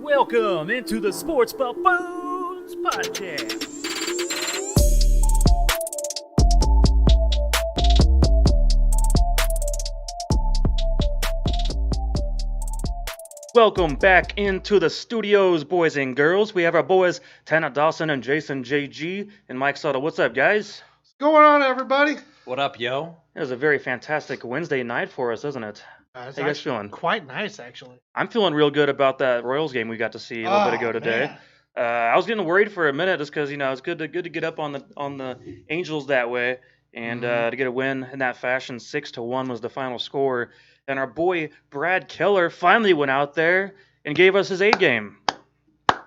Welcome into the Sports Buffoons podcast. Welcome back into the studios, boys and girls. We have our boys, Tanner Dawson and Jason JG and Mike Soto. What's up, guys? What's going on, everybody? What up, yo? It was a very fantastic Wednesday night for us, isn't it? It's How you guys feeling? Quite nice, actually. I'm feeling real good about that Royals game we got to see a little bit ago today. I was getting worried for a minute just because it's good to get up on the Angels that way and to get a win in that fashion. 6-1 was the final score, and our boy Brad Keller finally went out there and gave us his A game.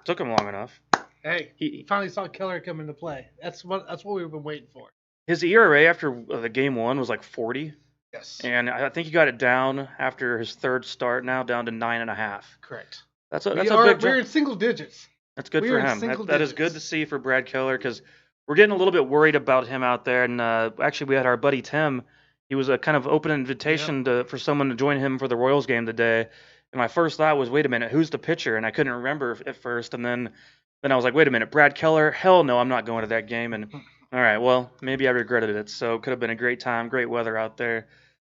Took him long enough. Hey, he finally saw Keller come into play. That's what we've been waiting for. His ERA after the game one was like 40. Yes. And I think he got it down after his third start now, down to 9.5. Correct. That's a big We're jump. in single digits. That's good for him. That is good digits. to see for Brad Keller because we're getting a little bit worried about him out there. And actually, we had our buddy Tim. He was a kind of open invitation for someone to join him for the Royals game today. And my first thought was, wait a minute, who's the pitcher? And I couldn't remember at first. And then I was like, wait a minute, Brad Keller? Hell no, I'm not going to that game. And all right, well, maybe I regretted it. So it could have been a great time, great weather out there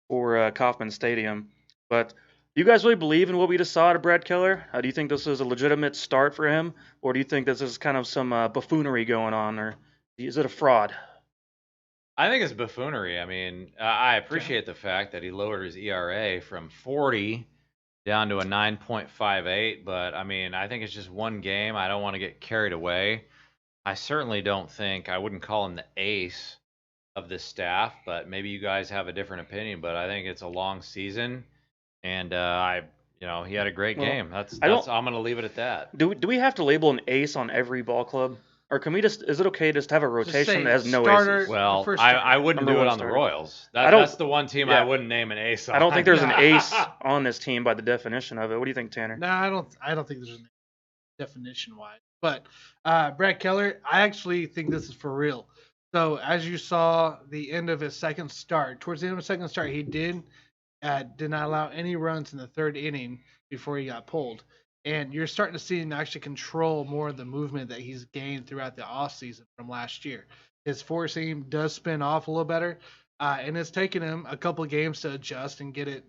for Kauffman Stadium. But do you guys really believe in what we just saw out of Brad Keller? Do you think this is a legitimate start for him? Or do you think this is kind of some buffoonery going on? Or is it a fraud? I think it's buffoonery. I mean, I appreciate the fact that he lowered his ERA from 40 down to a 9.58, but I mean, I think it's just one game. I don't want to get carried away. I certainly don't think, I wouldn't call him the ace of the staff, but maybe you guys have a different opinion, but I think it's a long season, and he had a great game. I'm going to leave it at that. Do we have to label an ace on every ball club? Or can we is it okay just to have a rotation that has no aces? Well, I wouldn't do it on the Royals. That's the one team I wouldn't name an ace on. I don't think there's an ace on this team by the definition of it. What do you think, Tanner? No, I don't think there's a definition-wise. But Brad Keller, I actually think this is for real. So as you saw the end of his second start, towards the end of his second start, he did not allow any runs in the third inning before he got pulled. And you're starting to see him actually control more of the movement that he's gained throughout the offseason from last year. His four seam does spin off a little better, and it's taken him a couple of games to adjust and get it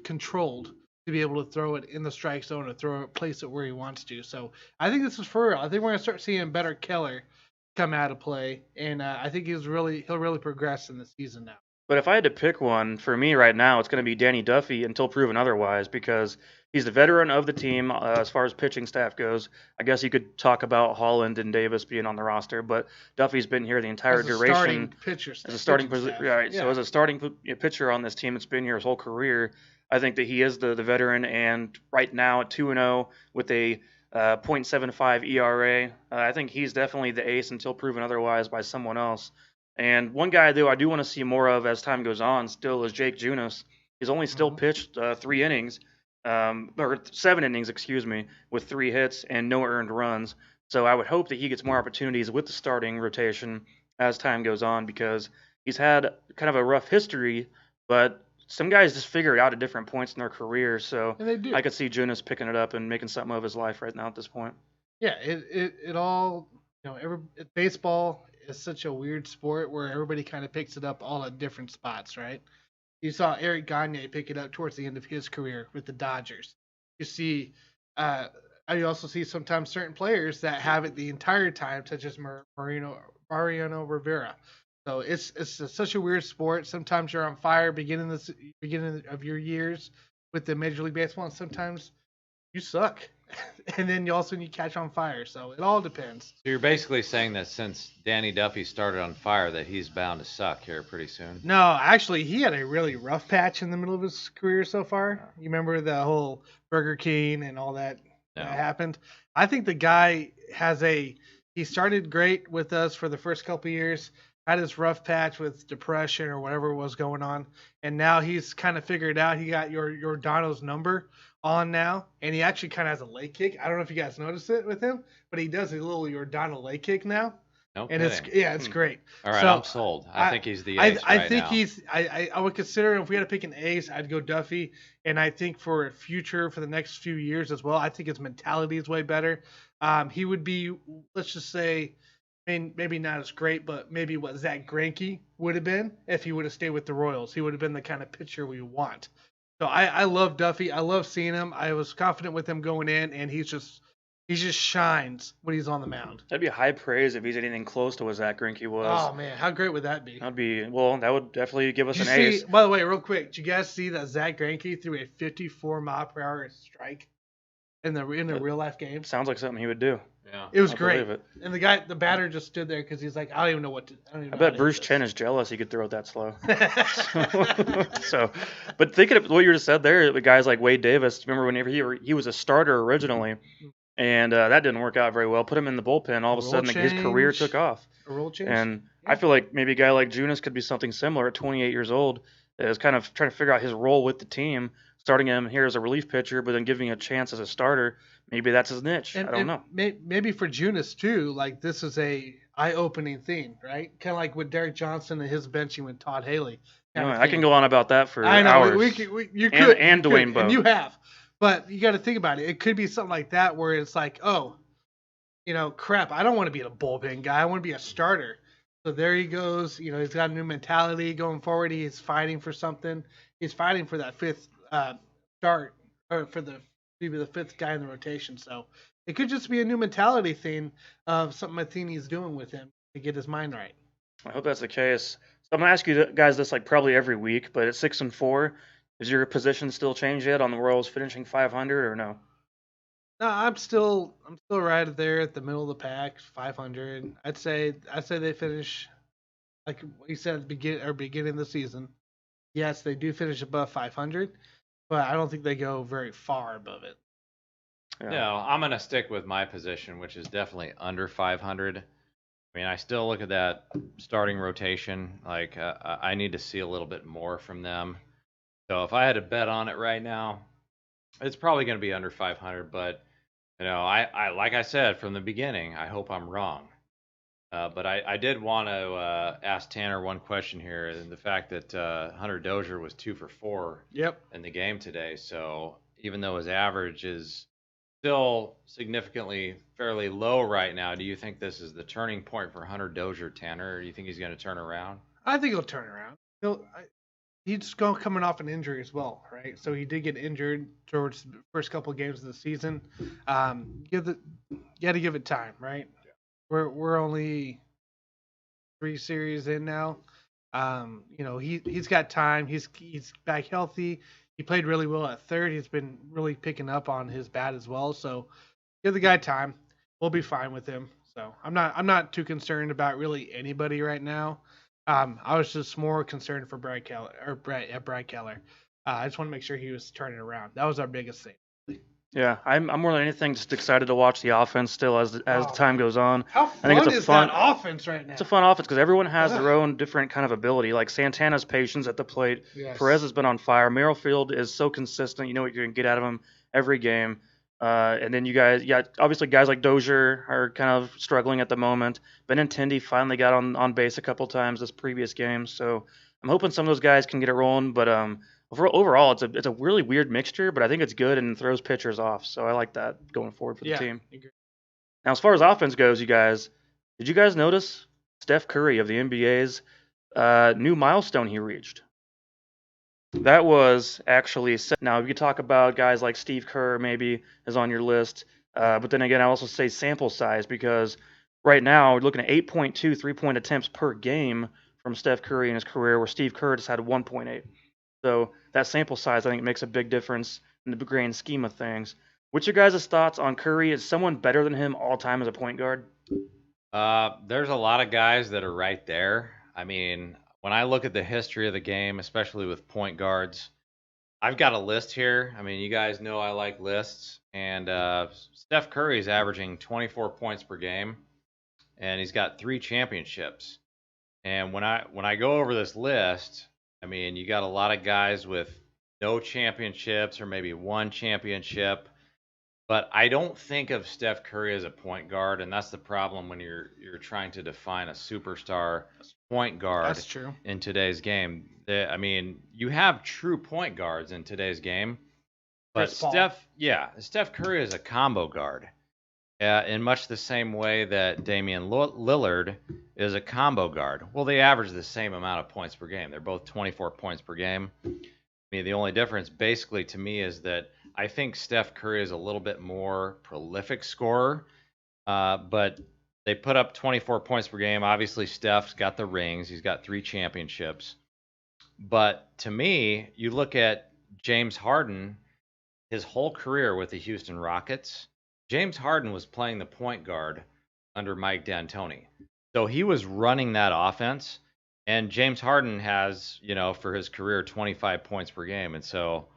controlled to be able to throw it in the strike zone or place it where he wants to. So I think this is for real. I think we're gonna start seeing better Keller come out of play, and I think he'll really progress in the season now. But if I had to pick one, for me right now, it's going to be Danny Duffy until proven otherwise because he's the veteran of the team as far as pitching staff goes. I guess you could talk about Holland and Davis being on the roster, but Duffy's been here the entire duration. As a starting pitcher, right? Yeah. So as a starting pitcher on this team that's been here his whole career, I think that he is the veteran, and right now at 2-0 with a .75 ERA, I think he's definitely the ace until proven otherwise by someone else. And one guy, though, I do want to see more of as time goes on still is Jake Junis. He's only still pitched 7 innings, with 3 hits and no earned runs. So I would hope that he gets more opportunities with the starting rotation as time goes on because he's had kind of a rough history, but some guys just figure it out at different points in their career. So I could see Junis picking it up and making something of his life right now at this point. Yeah, it all, baseball is such a weird sport where everybody kind of picks it up all at different spots, right? You saw Eric Gagne pick it up towards the end of his career with the Dodgers. You also see sometimes certain players that have it the entire time, such as Mariano Rivera. So it's such a weird sport. Sometimes you're on fire beginning of your years with the Major League Baseball, and sometimes you suck. And then you catch on fire. So it all depends. So you're basically saying that since Danny Duffy started on fire that he's bound to suck here pretty soon? No, actually, he had a really rough patch in the middle of his career so far. You remember the whole Burger King and all that that happened? I think the guy he started great with us for the first couple of years, had his rough patch with depression or whatever was going on, and now he's kind of figured out. He got your Dono's number on now, and he actually kind of has a leg kick. I don't know if you guys noticed it with him, but he does a little Giordano leg kick now. No and kidding. it's great. All right, So I'm sold. I think he's the ace I right think now. I would consider him, if we had to pick an ace, I'd go Duffy. And I think for future, for the next few years as well, I think his mentality is way better. He would be, let's just say, I mean, maybe not as great, but maybe what Zach Greinke would have been if he would have stayed with the Royals. He would have been the kind of pitcher we want. So I love Duffy. I love seeing him. I was confident with him going in, and he just shines when he's on the mound. That'd be high praise if he's anything close to what Zach Greinke was. Oh man, how great would that be? That would definitely give us Did an you ace. see? By the way, real quick, did you guys see that Zach Greinke threw a 54-mile-per-hour strike in the real life game? Sounds like something he would do. Yeah. It was I great. believe it. And the batter just stood there because he's like, I don't even know what to. I bet Bruce Chen is jealous he could throw it that slow. But thinking of what you just said there, the guys like Wade Davis, remember whenever he was a starter originally, and that didn't work out very well. Put him in the bullpen, all of a sudden his career took off. A role change. And I feel like maybe a guy like Junis could be something similar at 28 years old, is kind of trying to figure out his role with the team, starting him here as a relief pitcher, but then giving a chance as a starter. Maybe that's his niche. I don't know. Maybe for Junis too, like this is a eye-opening thing, right? Kind of like with Derek Johnson and his benching with Todd Haley. I can go on about that for I know, hours. You could, and Dwayne Bowe. And you have. But you got to think about it. It could be something like that where it's like, oh, crap, I don't want to be a bullpen guy. I want to be a starter. So there he goes. He's got a new mentality going forward. He's fighting for something. He's fighting for that fifth start, or for maybe the fifth guy in the rotation. So it could just be a new mentality thing of something Matheny's doing with him to get his mind right. I hope that's the case. So I'm gonna ask you guys this like probably every week, but at 6-4, is your position still changed yet on the Royals finishing 500 or no? No, I'm still right there at the middle of the pack, 500. I'd say they finish, like you said at the beginning of the season. Yes, they do finish above 500, but I don't think they go very far above it. Yeah. No, I'm going to stick with my position, which is definitely under 500. I mean, I still look at that starting rotation. Like, I need to see a little bit more from them. So if I had to bet on it right now, it's probably going to be under 500. But, I like I said from the beginning, I hope I'm wrong. But I did want to ask Tanner one question here, and the fact that Hunter Dozier was 2 for 4 in the game today. So even though his average is still significantly fairly low right now, do you think this is the turning point for Hunter Dozier, Tanner? Or do you think he's going to turn around? I think he'll turn around. He's coming off an injury as well, right? So he did get injured towards the first couple of games of the season. You got to give it time, right? We're only 3 series in now. He's got time. He's back healthy. He played really well at third. He's been really picking up on his bat as well. So give the guy time. We'll be fine with him. So I'm not too concerned about really anybody right now. I was just more concerned for Brad Keller. I just want to make sure he was turning around. That was our biggest thing. Yeah, I'm more than anything just excited to watch the offense still as the time goes on. How fun is that offense right now? It's a fun offense because everyone has their own different kind of ability. Like Santana's patience at the plate. Yes. Perez has been on fire. Merrifield is so consistent. You know what you're going to get out of him every game. And then you guys, obviously guys like Dozier are kind of struggling at the moment. Benintendi finally got on base a couple times this previous game. So I'm hoping some of those guys can get it rolling. But overall, it's a really weird mixture, but I think it's good and throws pitchers off. So I like that going forward for the team. Now, as far as offense goes, you guys, did you guys notice Steph Curry of the NBA's new milestone he reached? That was actually set. Now, you could talk about guys like Steve Kerr maybe is on your list. But then again, I also say sample size because right now we're looking at 8.2 3-point attempts per game from Steph Curry in his career, where Steve Kerr just had 1.8. So that sample size, I think, makes a big difference in the grand scheme of things. What's your guys' thoughts on Curry? Is someone better than him all time as a point guard? There's a lot of guys that are right there. I mean, when I look at the history of the game, especially with point guards, I've got a list here. I mean, you guys know I like lists. And Steph Curry is averaging 24 points per game, and he's got 3 championships. And when I go over this list, I mean, you got a lot of guys with no championships or maybe 1 championship. But I don't think of Steph Curry as a point guard, and that's the problem when you're trying to define a superstar point guard That's true. in today's game. I mean, you have true point guards in today's game, but Chris Paul. Steph Curry is a combo guard. In much the same way that Damian Lillard is a combo guard. Well, they average the same amount of points per game. They're both 24 points per game. I mean, the only difference basically to me is that I think Steph Curry is a little bit more prolific scorer, but they put up 24 points per game. Obviously, Steph's got the rings. He's got 3 championships. But to me, you look at James Harden, his whole career with the Houston Rockets, James Harden was playing the point guard under Mike D'Antoni. So he was running that offense. And James Harden has, for his career, 25 points per game. And so,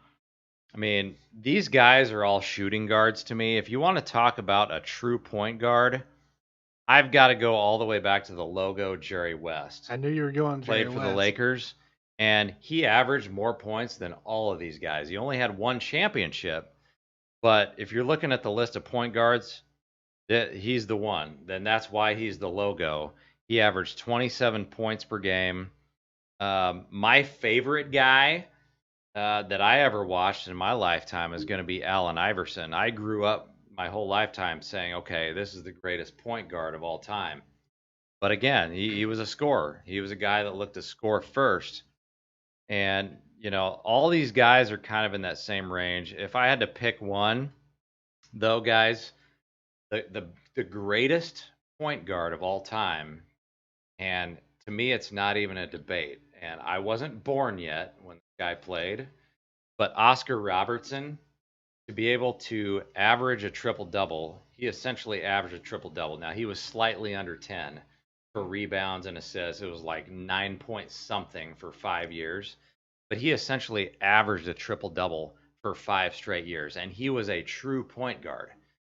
I mean, these guys are all shooting guards to me. If you want to talk about a true point guard, I've got to go all the way back to the logo Jerry West. I knew you were going Jerry Played for West. the Lakers, and he averaged more points than all of these guys. He only had 1 championship, but if you're looking at the list of point guards, he's the one. Then that's why he's the logo. He averaged 27 points per game. My favorite guy that I ever watched in my lifetime is going to be Allen Iverson. I grew up my whole lifetime saying, okay, this is the greatest point guard of all time. But again, he was a scorer. He was a guy that looked to score first. And, all these guys are kind of in that same range. If I had to pick one, though, guys, the greatest point guard of all time, and to me, it's not even a debate. And I wasn't born yet when the guy played, but Oscar Robertson, to be able to average a triple-double, he essentially averaged a triple-double. Now, he was slightly under 10 for rebounds and assists. It was like 9 point something for 5 years. But he essentially averaged a triple-double for 5 straight years. And he was a true point guard.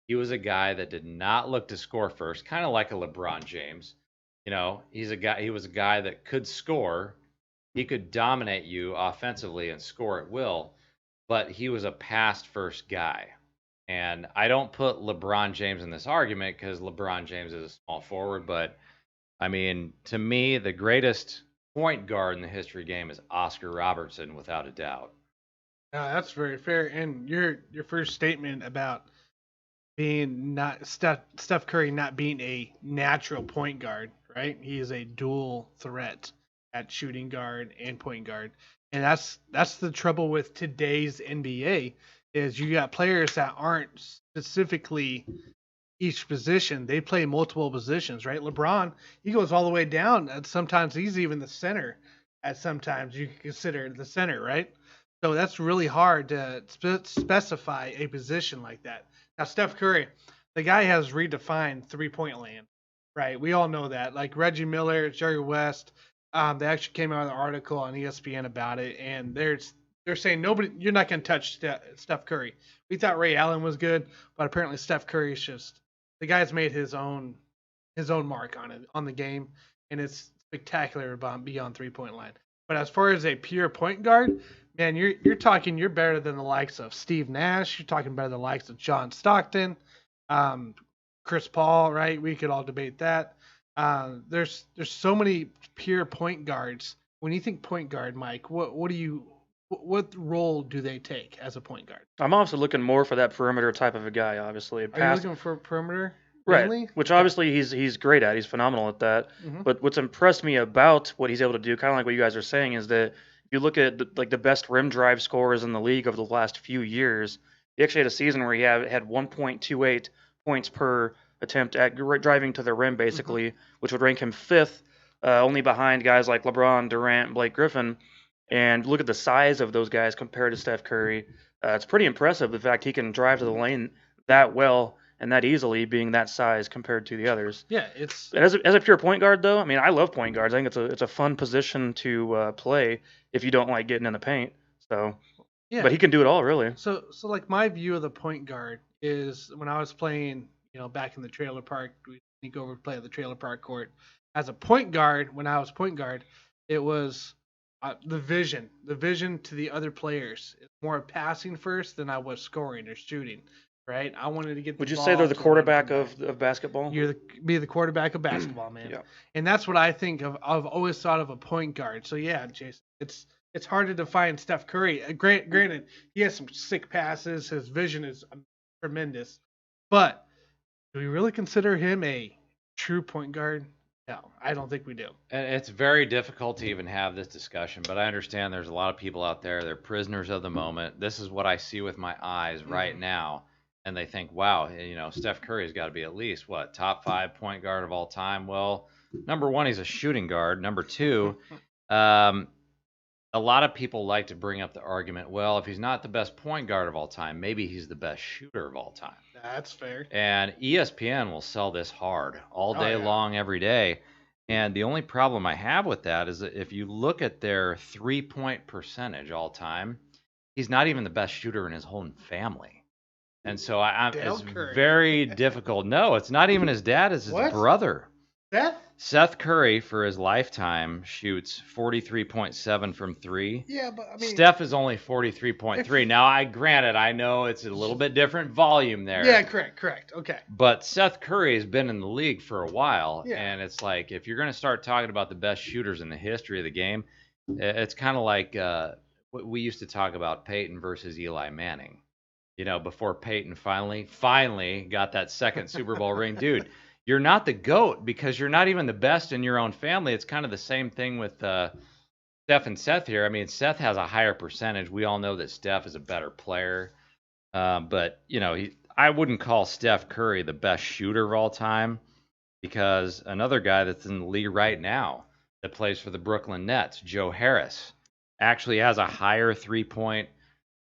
He was a guy that did not look to score first, kind of like a LeBron James. He was a guy that could score. He could dominate you offensively and score at will, but he was a pass first guy. And I don't put LeBron James in this argument because LeBron James is a small forward, but I mean, to me, the greatest point guard in the history game is Oscar Robertson, without a doubt. That's very fair. And your first statement about being not Steph Curry not being a natural point guard, right? He is a dual threat at shooting guard and point guard. And that's the trouble with today's NBA is you got players that aren't specifically each position. They play multiple positions, right? LeBron, he goes all the way down. And sometimes he's even the center. At sometimes you can consider the center, right? So that's really hard to specify a position like that. Now, Steph Curry, the guy has redefined three-point land, right? We all know that. Like Reggie Miller, Jerry West, they actually came out with an article on ESPN about it, and they're saying you're not going to touch Steph Curry. We thought Ray Allen was good, but apparently Steph Curry is just the guy's made his own mark on the game, and it's spectacular beyond three-point line. But as far as a pure point guard, man, you're talking you're better than the likes of Steve Nash. You're talking better than the likes of John Stockton, Chris Paul, right? We could all debate that. There's so many pure point guards. When you think point guard, Mike, what role do they take as a point guard? I'm also looking more for that perimeter type of a guy, obviously. Are you looking for perimeter? Right, Mainly? which obviously he's great at. He's phenomenal at that. Mhm. But what's impressed me about what he's able to do, kind of like what you guys are saying, is that if you look at the best rim drive scorers in the league over the last few years, he actually had a season where he had 1.28 points per attempt at driving to the rim, basically, which would rank him fifth, only behind guys like LeBron, Durant, Blake Griffin. And look at the size of those guys compared to Steph Curry. It's pretty impressive, the fact he can drive to the lane that well and that easily, being that size compared to the others. Yeah, it's As a pure point guard, though, I mean, I love point guards. I think it's a fun position to play if you don't like getting in the paint. So, yeah. but he can do it all, really. So like my view of the point guard is when I was playing, back in the trailer park, we sneak over to play at the trailer park court. As a point guard, when I was point guard, it was the vision to the other players. It's more passing first than I was scoring or shooting. right? I wanted to get the Would you ball say they're the to one quarterback comeback. of basketball? Be the quarterback of basketball, man. Yeah. And that's what I think of. I've always thought of a point guard. So yeah, Jason, it's hard to define Steph Curry. Granted, he has some sick passes. His vision is tremendous, but do we really consider him a true point guard? No, I don't think we do. And it's very difficult to even have this discussion, but I understand there's a lot of people out there, they're prisoners of the moment. This is what I see with my eyes right now. And they think, wow, Steph Curry's got to be at least, what, top 5 point guard of all time? Well, number one, he's a shooting guard. Number two, a lot of people like to bring up the argument, well, if he's not the best point guard of all time, maybe he's the best shooter of all time. That's fair. And ESPN will sell this hard all day yeah. long, every day. And the only problem I have with that is that if you look at their 3-point percentage all time, he's not even the best shooter in his whole family. And so it's very difficult. No, it's not even his dad, it's his brother. Seth Curry, for his lifetime, shoots 43.7 from 3. Yeah, but I mean, Steph is only 43.3. Now, I know it's a little bit different volume there. Yeah, correct. Okay. But Seth Curry has been in the league for a while, and it's like if you're going to start talking about the best shooters in the history of the game, it's kind of like we used to talk about Peyton versus Eli Manning. Before Peyton finally got that second Super Bowl ring, dude. You're not the GOAT because you're not even the best in your own family. It's kind of the same thing with Steph and Seth here. I mean, Seth has a higher percentage. We all know that Steph is a better player. But, I wouldn't call Steph Curry the best shooter of all time because another guy that's in the league right now that plays for the Brooklyn Nets, Joe Harris, actually has a higher 3-point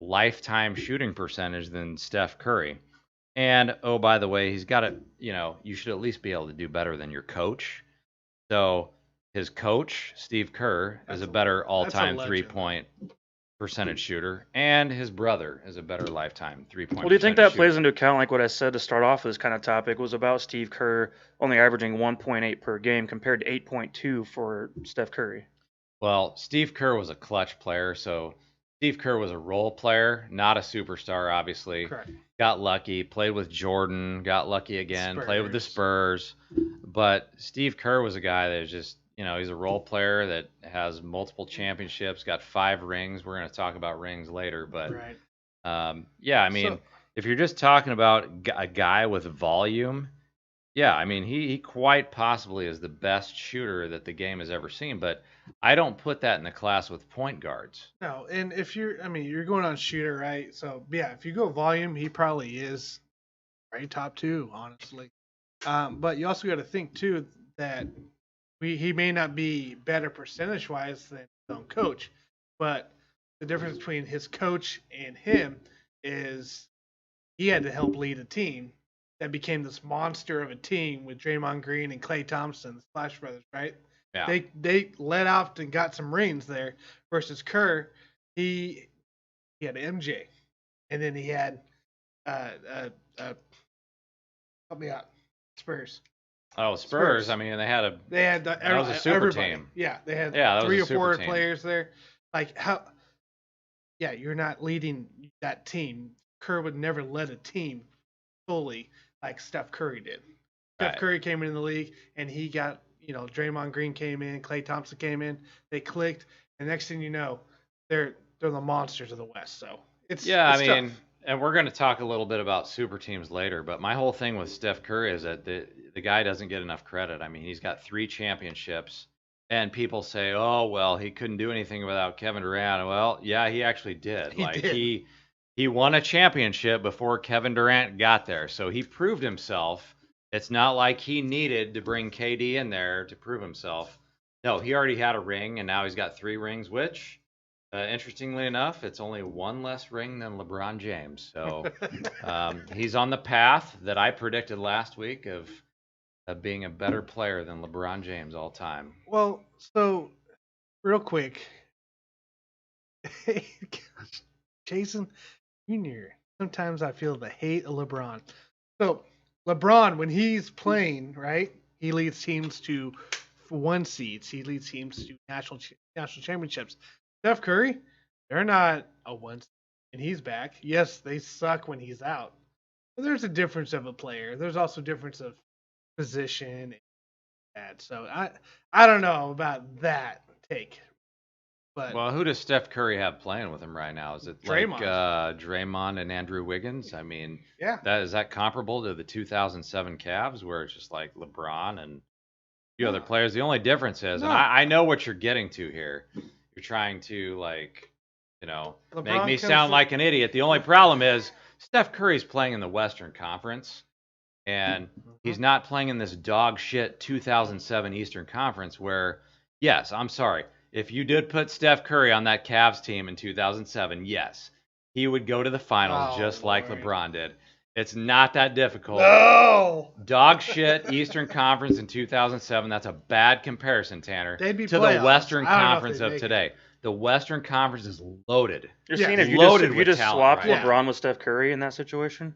lifetime shooting percentage than Steph Curry. And, oh, by the way, he's got to, you should at least be able to do better than your coach. So his coach, Steve Kerr, is a better all-time 3-point percentage shooter. And his brother is a better lifetime 3-point Well, do you think that shooter. plays into account, like what I said to start off with this kind of topic, was about Steve Kerr only averaging 1.8 per game compared to 8.2 for Steph Curry? Well, Steve Kerr was a clutch player, so Steve Kerr was a role player, not a superstar, obviously. Correct. Got lucky, played with Jordan, got lucky again, played with the Spurs. But Steve Kerr was a guy that is just, he's a role player that has multiple championships, got 5 rings. We're going to talk about rings later. But, if you're just talking about a guy with volume, he quite possibly is the best shooter that the game has ever seen. But I don't put that in the class with point guards. No, and if you're going on shooter, right? So, yeah, if you go volume, he probably is right top 2, honestly. But you also got to think, too, that he may not be better percentage-wise than his own coach, but the difference between his coach and him is he had to help lead a team that became this monster of a team with Draymond Green and Klay Thompson, the Splash Brothers, right? Yeah. They let off and got some rings there versus Kerr. He had MJ, and then he had help me out, Spurs. Oh, Spurs! They had that was a super team. Yeah, they had 3 or 4 players there. Like how? Yeah, you're not leading that team. Kerr would never lead a team fully like Steph Curry did. Steph Curry came in the league, and he got. Draymond Green came in, Klay Thompson came in, they clicked, and next thing you know, they're the monsters of the West. So it's tough. And we're going to talk a little bit about super teams later, but my whole thing with Steph Curry is that the guy doesn't get enough credit. He's got 3 championships, and people say, oh, well, he couldn't do anything without Kevin Durant. Well, yeah, he actually did. He won a championship before Kevin Durant got there, so he proved himself. It's not like he needed to bring KD in there to prove himself. No, he already had a ring, and now he's got 3 rings, which, interestingly enough, it's only 1 less ring than LeBron James. So he's on the path that I predicted last week of being a better player than LeBron James all time. Well, so real quick, Jason Jr., sometimes I feel the hate of LeBron. So LeBron, when he's playing, right, he leads teams to 1 seeds. He leads teams to national championships. Steph Curry, they're not a 1 seed, and he's back. Yes, they suck when he's out, Well, there's a difference of a player. There's also difference of position and that. So I don't know about that take. But Well, who does Steph Curry have playing with him right now? Is it like Draymond. Draymond and Andrew Wiggins? I mean, Yeah. is that comparable to the 2007 Cavs where it's just like LeBron and a few other No. players? The only difference is, and No. I know what you're getting to here. You're trying to make LeBron me comes sound to- like an idiot. The only problem is Steph Curry's playing in the Western Conference, and he's not playing in this dog shit 2007 Eastern Conference where, yes, I'm sorry. If you did put Steph Curry on that Cavs team in 2007, yes, he would go to the finals just like Lord. LeBron did. It's not that difficult. No. Dog shit Eastern Conference in 2007. That's a bad comparison, Tanner. They'd be to playoffs. the Western I don't know if Conference they'd of make today. The Western Conference is loaded. You're Yeah, saying if it's you just, loaded if you with just talent swapped right now. LeBron with Steph Curry in that situation?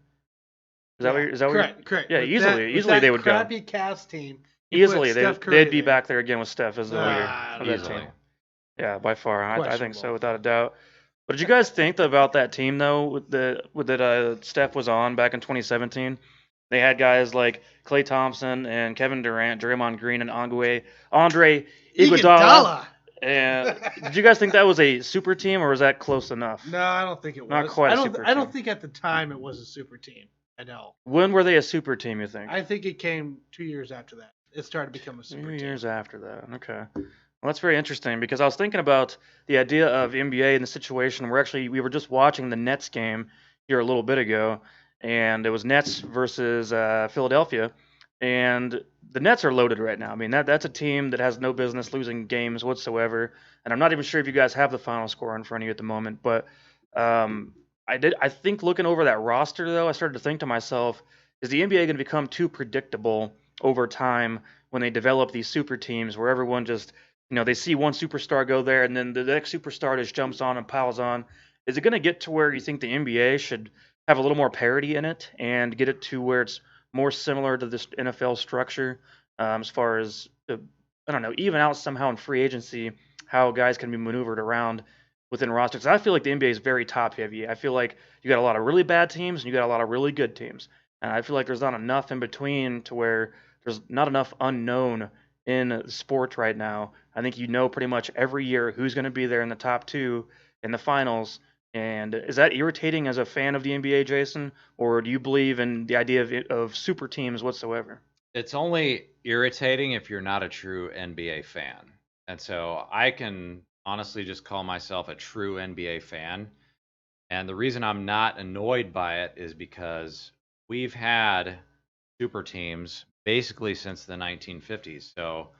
Is that what you're, correct? Yeah, With easily with that they would go. crappy Cavs team. you put Easily, Steph Curry they'd be there. back there again with Steph as the leader of that Easily. team. Yeah, by far. I think so, Questionable. without a doubt. But did you guys think about that team though, that Steph was on back in 2017? They had guys like Klay Thompson and Kevin Durant, Draymond Green, and Andre Iguodala. And did you guys think that was a super team, or was that close enough? No, I don't think it was. Not quite I a don't. super I don't team. think at the time it was a super team. I know. When were they a super team, you think? I think it came 2 years after that. It started to become a super 2 team. years after that. Okay. Well, that's very interesting because I was thinking about the idea of NBA in the situation where we were just watching the Nets game here a little bit ago, and it was Nets versus Philadelphia, and the Nets are loaded right now. I mean, that's a team that has no business losing games whatsoever, and I'm not even sure if you guys have the final score in front of you at the moment, but I think looking over that roster though, I started to think to myself, is the NBA going to become too predictable over time when they develop these super teams where everyone just, they see one superstar go there and then the next superstar just jumps on and piles on? Is it going to get to where you think the NBA should have a little more parity in it and get it to where it's more similar to this NFL structure, as far as, I don't know, even out somehow in free agency, how guys can be maneuvered around within rosters? 'Cause I feel like the NBA is very top heavy. I feel like you got a lot of really bad teams and you got a lot of really good teams. And I feel like there's not enough in between to where there's not enough unknown in sports right now. I think pretty much every year who's going to be there in the top two in the finals. And is that irritating as a fan of the NBA, Jason? Or do you believe in the idea of super teams whatsoever? It's only irritating if you're not a true NBA fan. And so I can honestly just call myself a true NBA fan. And the reason I'm not annoyed by it is because we've had super teams basically since the 1950s. So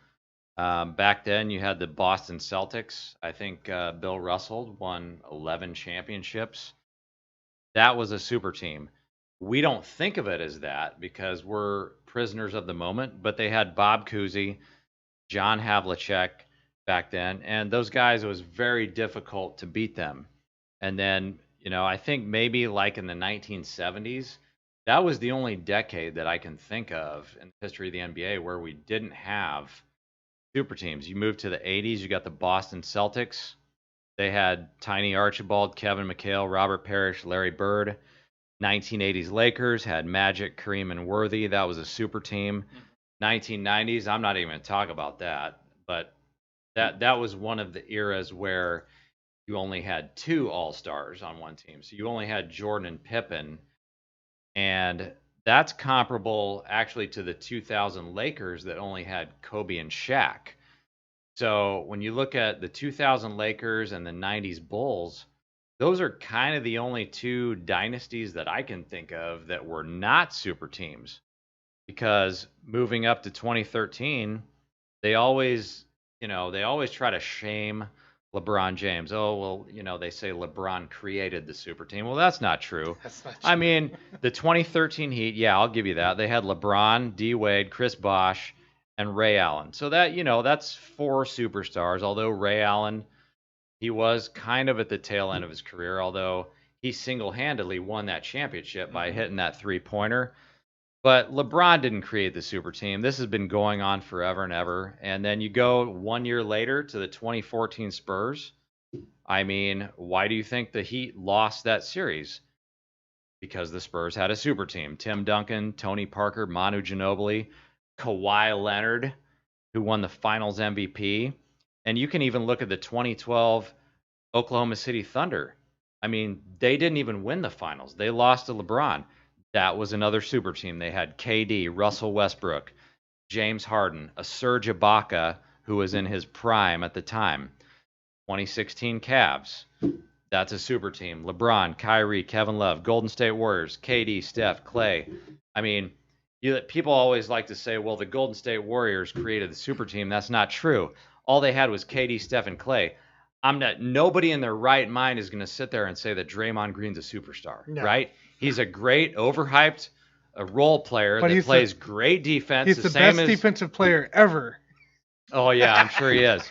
back then you had the Boston Celtics. I think Bill Russell won 11 championships. That was a super team. We don't think of it as that because we're prisoners of the moment, but they had Bob Cousy, John Havlicek back then, and those guys, it was very difficult to beat them. And then, I think maybe like in the 1970s, that was the only decade that I can think of in the history of the NBA where we didn't have super teams. You moved to the 80s, you got the Boston Celtics. They had Tiny Archibald, Kevin McHale, Robert Parrish, Larry Bird. 1980s Lakers had Magic, Kareem, and Worthy. That was a super team. 1990s, I'm not even going to talk about that, but that was one of the eras where you only had two All-Stars on one team. So you only had Jordan and Pippen, and that's comparable actually to the 2000 Lakers that only had Kobe and Shaq. So when you look at the 2000 Lakers and the 90s Bulls, those are kind of the only two dynasties that I can think of that were not super teams. Because moving up to 2013, they always try to shame LeBron James. Oh, well, they say LeBron created the super team. Well, that's not true. That's not true. I mean, the 2013 Heat, yeah, I'll give you that. They had LeBron, D Wade, Chris Bosh, and Ray Allen. So that's four superstars, although Ray Allen, he was kind of at the tail end of his career, although he single-handedly won that championship by hitting that three-pointer. But LeBron didn't create the super team. This has been going on forever and ever. And then you go 1 year later to the 2014 Spurs. I mean, why do you think the Heat lost that series? because the Spurs had a super team. Tim Duncan, Tony Parker, Manu Ginobili, Kawhi Leonard, who won the Finals MVP. And you can even look at the 2012 Oklahoma City Thunder. I mean, they didn't even win the Finals. They lost to LeBron. That was another super team. They had KD, Russell Westbrook, James Harden, a Serge Ibaka, who was in his prime at the time. 2016 Cavs. That's a super team. LeBron, Kyrie, Kevin Love, Golden State Warriors, KD, Steph, Clay. I mean, people always like to say, well, the Golden State Warriors created the super team. That's not true. All they had was KD, Steph, and Clay. Nobody in their right mind is going to sit there and say that Draymond Green's a superstar, right? He's a great, overhyped role player that plays great defense. He's the best defensive player ever. Oh, yeah, I'm sure he is.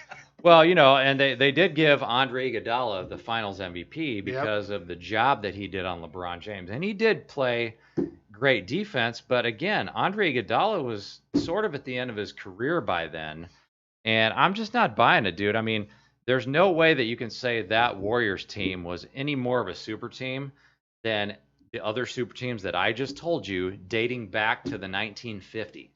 Well, and they did give Andre Iguodala the Finals MVP because of the job that he did on LeBron James. And he did play great defense. But again, Andre Iguodala was sort of at the end of his career by then. And I'm just not buying it, dude. I mean, there's no way that you can say that Warriors team was any more of a super team than the other super teams that I just told you dating back to the 1950s.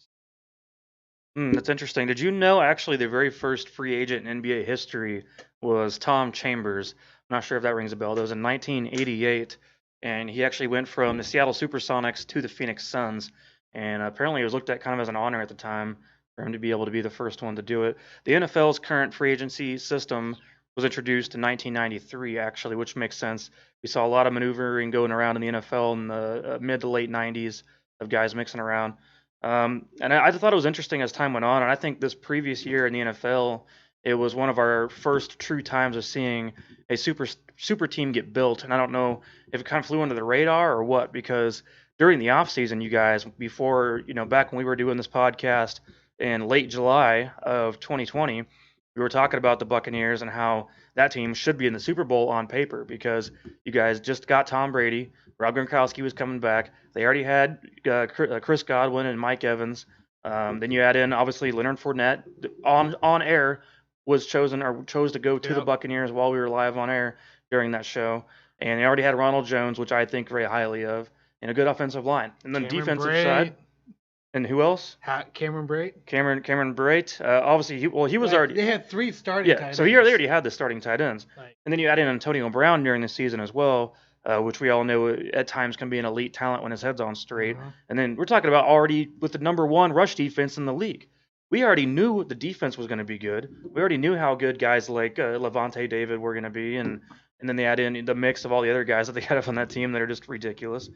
That's interesting. Did you know actually the very first free agent in NBA history was Tom Chambers? I'm not sure if that rings a bell. That was in 1988, and he actually went from the Seattle Supersonics to the Phoenix Suns, and apparently it was looked at kind of as an honor at the time for him to be able to be the first one to do it. The NFL's current free agency system was introduced in 1993, actually, which makes sense. We saw a lot of maneuvering going around in the NFL in the mid to late 90s of guys mixing around. And I thought it was interesting as time went on, and I think this previous year in the NFL, it was one of our first true times of seeing a super team get built. And I don't know if it kind of flew under the radar or what, because during the offseason, you guys, before, back when we were doing this podcast in late July of 2020, we were talking about the Buccaneers and how that team should be in the Super Bowl on paper because you guys just got Tom Brady. Rob Gronkowski was coming back. They already had Chris Godwin and Mike Evans. Then you add in, obviously, Leonard Fournette on air chose to go to the Buccaneers while we were live on air during that show. And they already had Ronald Jones, which I think very highly of, and a good offensive line. And then defensive side. And who else? Cameron Brate. Cameron Brate. Obviously, he was already. They had 3 starting tight ends. So they already had the starting tight ends. Right. And then you add in Antonio Brown during the season as well, which we all know at times can be an elite talent when his head's on straight. Uh-huh. And then we're talking about already with the number 1 rush defense in the league. We already knew the defense was going to be good. We already knew how good guys like Levante David were going to be, and then they add in the mix of all the other guys that they had on that team that are just ridiculous.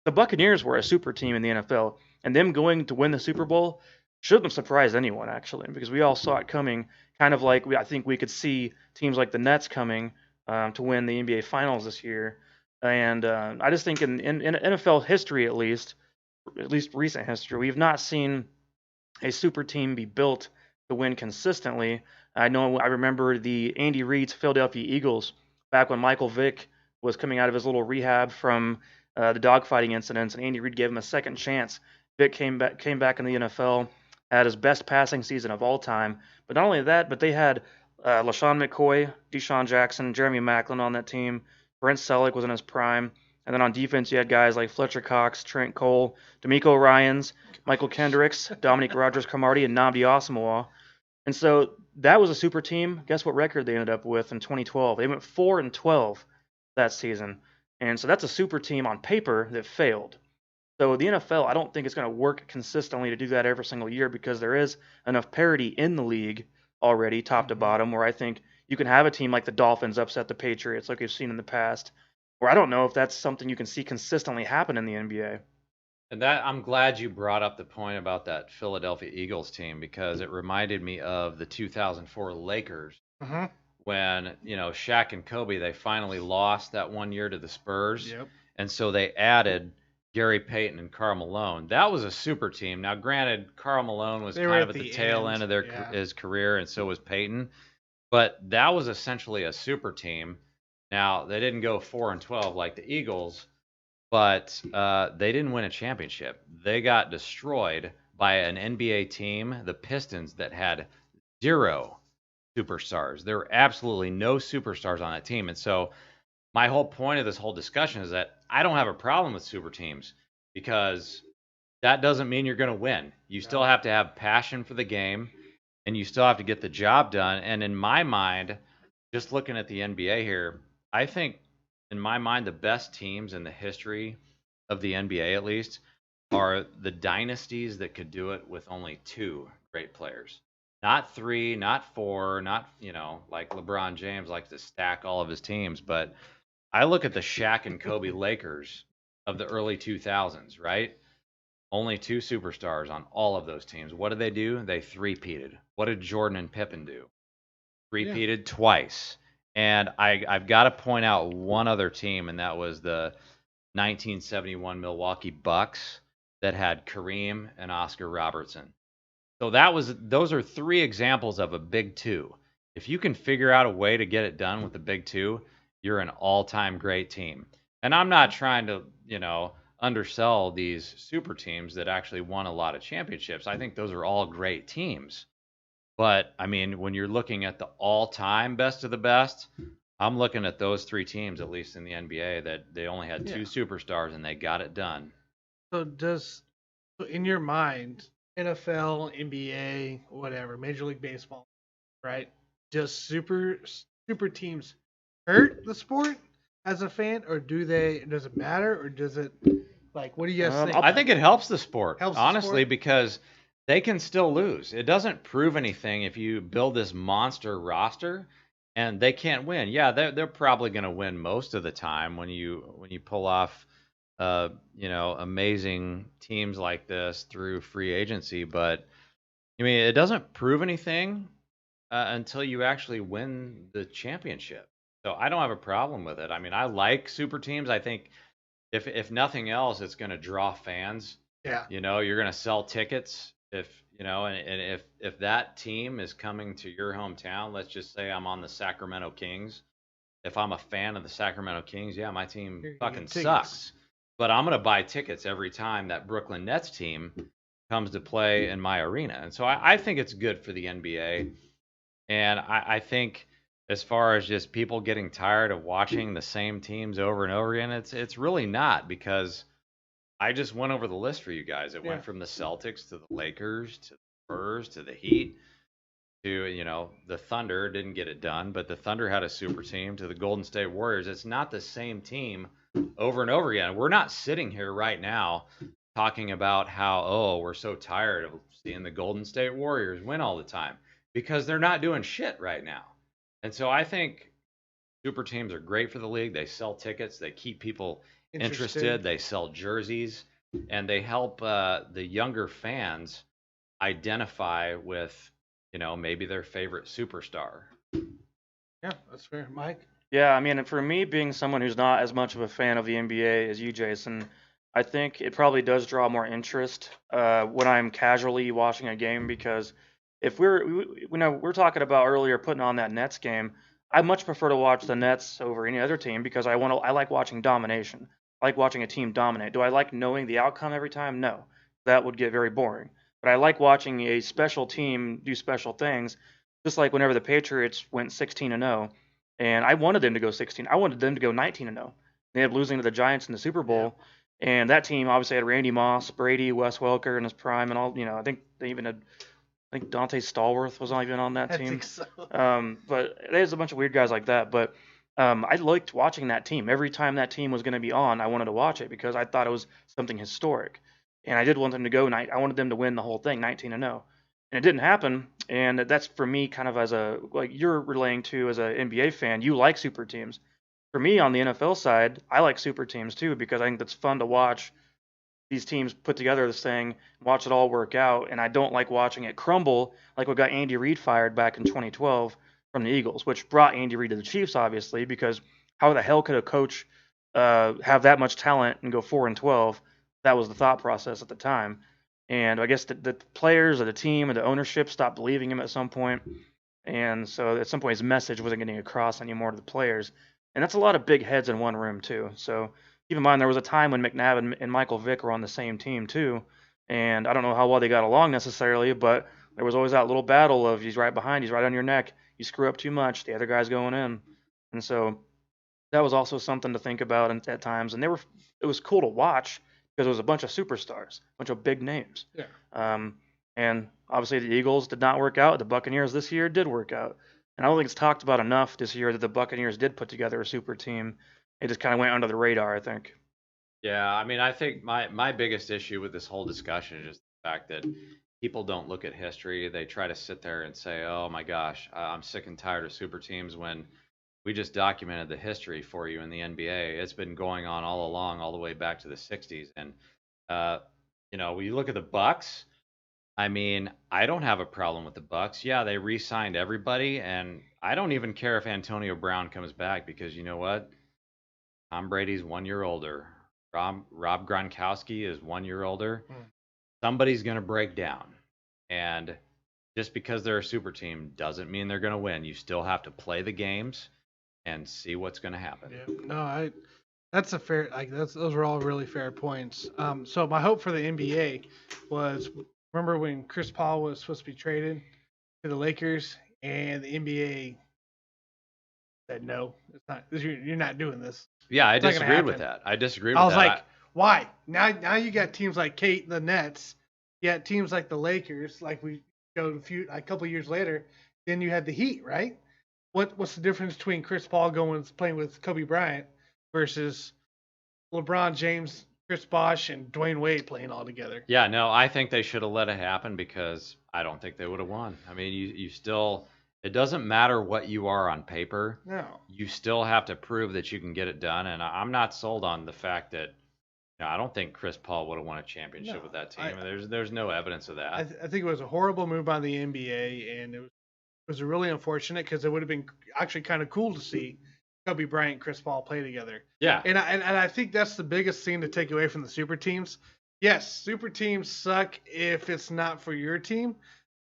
The Buccaneers were a super team in the NFL, and them going to win the Super Bowl shouldn't have surprised anyone, actually, because we all saw it coming, kind of like I think we could see teams like the Nets coming to win the NBA Finals this year. And I just think in NFL history, at least recent history, we've not seen a super team be built to win consistently. I remember the Andy Reid's Philadelphia Eagles back when Michael Vick was coming out of his little rehab from the dogfighting incidents, and Andy Reid gave him a second chance. Vick came back in the NFL, had his best passing season of all time. But not only that, but they had LaShawn McCoy, Deshaun Jackson, Jeremy Maclin on that team. Brent Selleck was in his prime. And then on defense, you had guys like Fletcher Cox, Trent Cole, D'Amico Ryans, Michael Kendricks, Dominique Rodgers-Cromartie, and Nnamdi Asomugha. And so that was a super team. Guess what record they ended up with in 2012? They went 4-12 that season. And so that's a super team on paper that failed. So the NFL, I don't think it's going to work consistently to do that every single year because there is enough parity in the league already, top to bottom, where I think you can have a team like the Dolphins upset the Patriots like we've seen in the past, where I don't know if that's something you can see consistently happen in the NBA. And that I'm glad you brought up the point about that Philadelphia Eagles team because it reminded me of the 2004 Lakers. Uh-huh. When, Shaq and Kobe, they finally lost that one year to the Spurs. Yep. And so they added Gary Payton and Karl Malone. That was a super team. Now, granted, Karl Malone was kind of at the tail end of his career, and so was Payton. But that was essentially a super team. Now, they didn't go 4-12 like the Eagles, but they didn't win a championship. They got destroyed by an NBA team, the Pistons, that had 0 superstars. There were absolutely no superstars on that team. And so my whole point of this whole discussion is that I don't have a problem with super teams because that doesn't mean you're going to win. You still have to have passion for the game and you still have to get the job done. And in my mind, just looking at the NBA here, I think in my mind, the best teams in the history of the NBA, at least, are the dynasties that could do it with only 2 great players. Not 3, not 4, not, like LeBron James likes to stack all of his teams. But I look at the Shaq and Kobe Lakers of the early 2000s, right? Only 2 superstars on all of those teams. What did they do? They three-peated. What did Jordan and Pippen do? Three-peated twice. And I've got to point out one other team, and that was the 1971 Milwaukee Bucks that had Kareem and Oscar Robertson. So those are 3 examples of a big 2. If you can figure out a way to get it done with the big 2, you're an all-time great team. And I'm not trying to, undersell these super teams that actually won a lot of championships. I think those are all great teams. But I mean, when you're looking at the all-time best of the best, I'm looking at those 3 teams, at least in the NBA, that they only had 2 superstars and they got it done. So in your mind, NFL, NBA, whatever, Major League Baseball, right? Does super teams hurt the sport as a fan, or does it matter, or does it, like, what do you guys think? I think it helps the sport, honestly, sport? because they can still lose. It doesn't prove anything if you build this monster roster and they can't win. Yeah, they're probably going to win most of the time when you pull off amazing teams like this through free agency. But I mean, it doesn't prove anything until you actually win the championship. So I don't have a problem with it. I mean, I like super teams. I think if nothing else, it's going to draw fans. Yeah. You're going to sell tickets and if that team is coming to your hometown. Let's just say I'm on the Sacramento Kings. If I'm a fan of the Sacramento Kings, yeah, my team fucking sucks. But I'm going to buy tickets every time that Brooklyn Nets team comes to play in my arena. And so I think it's good for the NBA. And I think as far as just people getting tired of watching the same teams over and over again, it's really not, because I just went over the list for you guys. It went from the Celtics to the Lakers to the Spurs to the Heat to, the Thunder. Didn't get it done, but the Thunder had a super team, to the Golden State Warriors. It's not the same team over and over again. We're not sitting here right now talking about how, we're so tired of seeing the Golden State Warriors win all the time, because they're not doing shit right now. And so I think super teams are great for the league. They sell tickets. They keep people interested. They sell jerseys. And they help the younger fans identify with, maybe their favorite superstar. Yeah, that's fair. Mike? Yeah, I mean, for me, being someone who's not as much of a fan of the NBA as you, Jason, I think it probably does draw more interest when I'm casually watching a game, because if we're talking about earlier putting on that Nets game, I much prefer to watch the Nets over any other team, because I like watching domination. I like watching a team dominate. Do I like knowing the outcome every time? No. That would get very boring. But I like watching a special team do special things, just like whenever the Patriots went 16-0, and I wanted them to go 16. I wanted them to go 19-0. They ended up losing to the Giants in the Super Bowl. And that team obviously had Randy Moss, Brady, Wes Welker in his prime, and all. I think they even had, Dante Stallworth was not even on that team. I think so. But there's a bunch of weird guys like that. But I liked watching that team. Every time that team was going to be on, I wanted to watch it, because I thought it was something historic. And I did want them to go. I wanted them to win the whole thing, 19-0. And it didn't happen. And that's for me, kind of as a, like you're relaying to as an NBA fan, you like super teams. For me, on the NFL side, I like super teams too, because I think that's fun to watch these teams put together this thing, watch it all work out. And I don't like watching it crumble, like what got Andy Reid fired back in 2012 from the Eagles, which brought Andy Reid to the Chiefs, obviously, because how the hell could a coach have that much talent and go 4-12? That was the thought process at the time. And I guess the players or the team or the ownership stopped believing him at some point. And so at some point his message wasn't getting across anymore to the players. And that's a lot of big heads in one room too. So keep in mind, there was a time when McNabb and Michael Vick were on the same team too. And I don't know how well they got along necessarily, but there was always that little battle of, he's right behind, he's right on your neck. You screw up too much, the other guy's going in. And so That was also something to think about at times, and it was cool to watch because it was a bunch of superstars, a bunch of big names. Yeah. And obviously the Eagles did not work out. The Buccaneers this year did work out, and I don't think it's talked about enough this year that the Buccaneers did put together a super team. It just kind of went under the radar, I think. Yeah, I mean, I think my biggest issue with this whole discussion is just the fact that people don't look at history. They try to sit there and say, "Oh my gosh, I'm sick and tired of super teams," when we just documented the history for you in the NBA. It's been going on all along, all the way back to the '60s. And uh, when you look at the Bucks, I mean, I don't have a problem with the Bucks. Yeah, they re-signed everybody, and I don't even care if Antonio Brown comes back because you know what? Tom Brady's 1 year older. Rob Gronkowski is 1 year older. Somebody's going to break down. And just because they're a super team doesn't mean they're going to win. You still have to play the games and see what's going to happen. Yeah, no, that's a fair, those are all really fair points. So my hope for the NBA was, remember when Chris Paul was supposed to be traded to the Lakers and the NBA said no, it's not. You're not doing this. Yeah, I It's not gonna disagreed with happen. that. I disagreed with I was that. like, why? Now you got teams like the Nets, you got teams like the Lakers, like we showed a couple years later. Then you had the Heat, right? What's the difference between Chris Paul playing with Kobe Bryant versus LeBron James, Chris Bosh, and Dwayne Wade playing all together? Yeah, no, I think they should have let it happen because I don't think they would have won. I mean, you still, it doesn't matter what you are on paper. No. You still have to prove that you can get it done. And I'm not sold on the fact that, I don't think Chris Paul would have won a championship with that team. There's no evidence of that. I think it was a horrible move by the NBA, and it was really unfortunate because it would have been actually kind of cool to see Kobe Bryant and Chris Paul play together. Yeah. And I think that's the biggest thing to take away from the super teams. Yes, super teams suck if it's not for your team,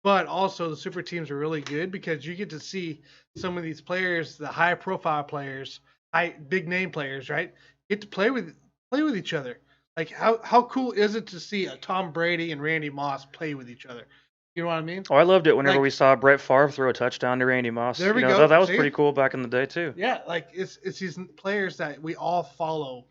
but also the super teams are really good because you get to see some of these players, the high profile players, big name players, right? Get to play with each other. Like how cool is it to see a Tom Brady and Randy Moss play with each other? You know what I mean? Oh, I loved it whenever Like- we saw Brett Favre throw a touchdown to Randy Moss. There we You know, go. That was See? pretty cool back in the day too. Yeah, like it's these players that we all follow,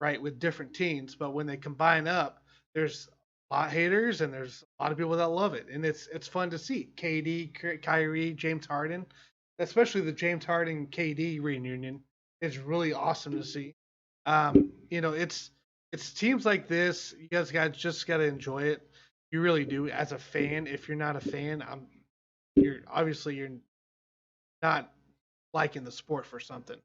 right, with different teams, but when they combine up, there's a lot of haters and there's a lot of people that love it, and it's fun to see. KD, Kyrie, James Harden, especially the James Harden KD reunion is really awesome to see. It's teams like this. You guys just got to enjoy it. You really do. As a fan, if you're not a fan, you're not liking the sport for something,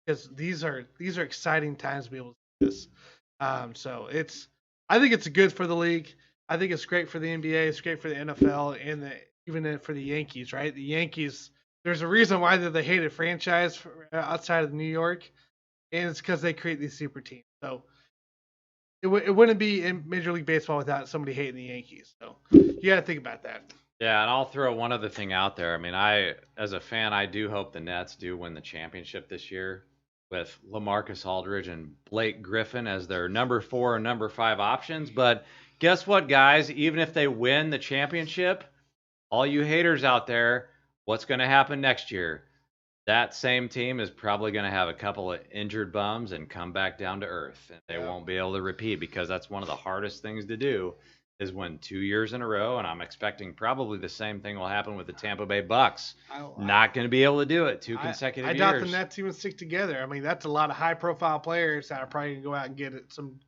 because these are exciting times to be able to do this. I think it's good for the league. I think it's great for the NBA. It's great for the NFL and even for the Yankees, right? The Yankees. There's a reason why they're the hated franchise outside of New York, and it's because they create these super teams. So it wouldn't be in Major League Baseball without somebody hating the Yankees. So you got to think about that. Yeah, and I'll throw one other thing out there. I mean, as a fan, I do hope the Nets do win the championship this year with LaMarcus Aldridge and Blake Griffin as their number 4 and number 5 options. But guess what, guys? Even if they win the championship, all you haters out there, what's going to happen next year? That same team is probably going to have a couple of injured bums and come back down to earth. And they won't be able to repeat, because that's one of the hardest things to do, is win 2 years in a row. And I'm expecting probably the same thing will happen with the Tampa Bay Bucks. Not going to be able to do it 2 consecutive years. I doubt the Nets even stick together. I mean, that's a lot of high-profile players that are probably going to go out and get some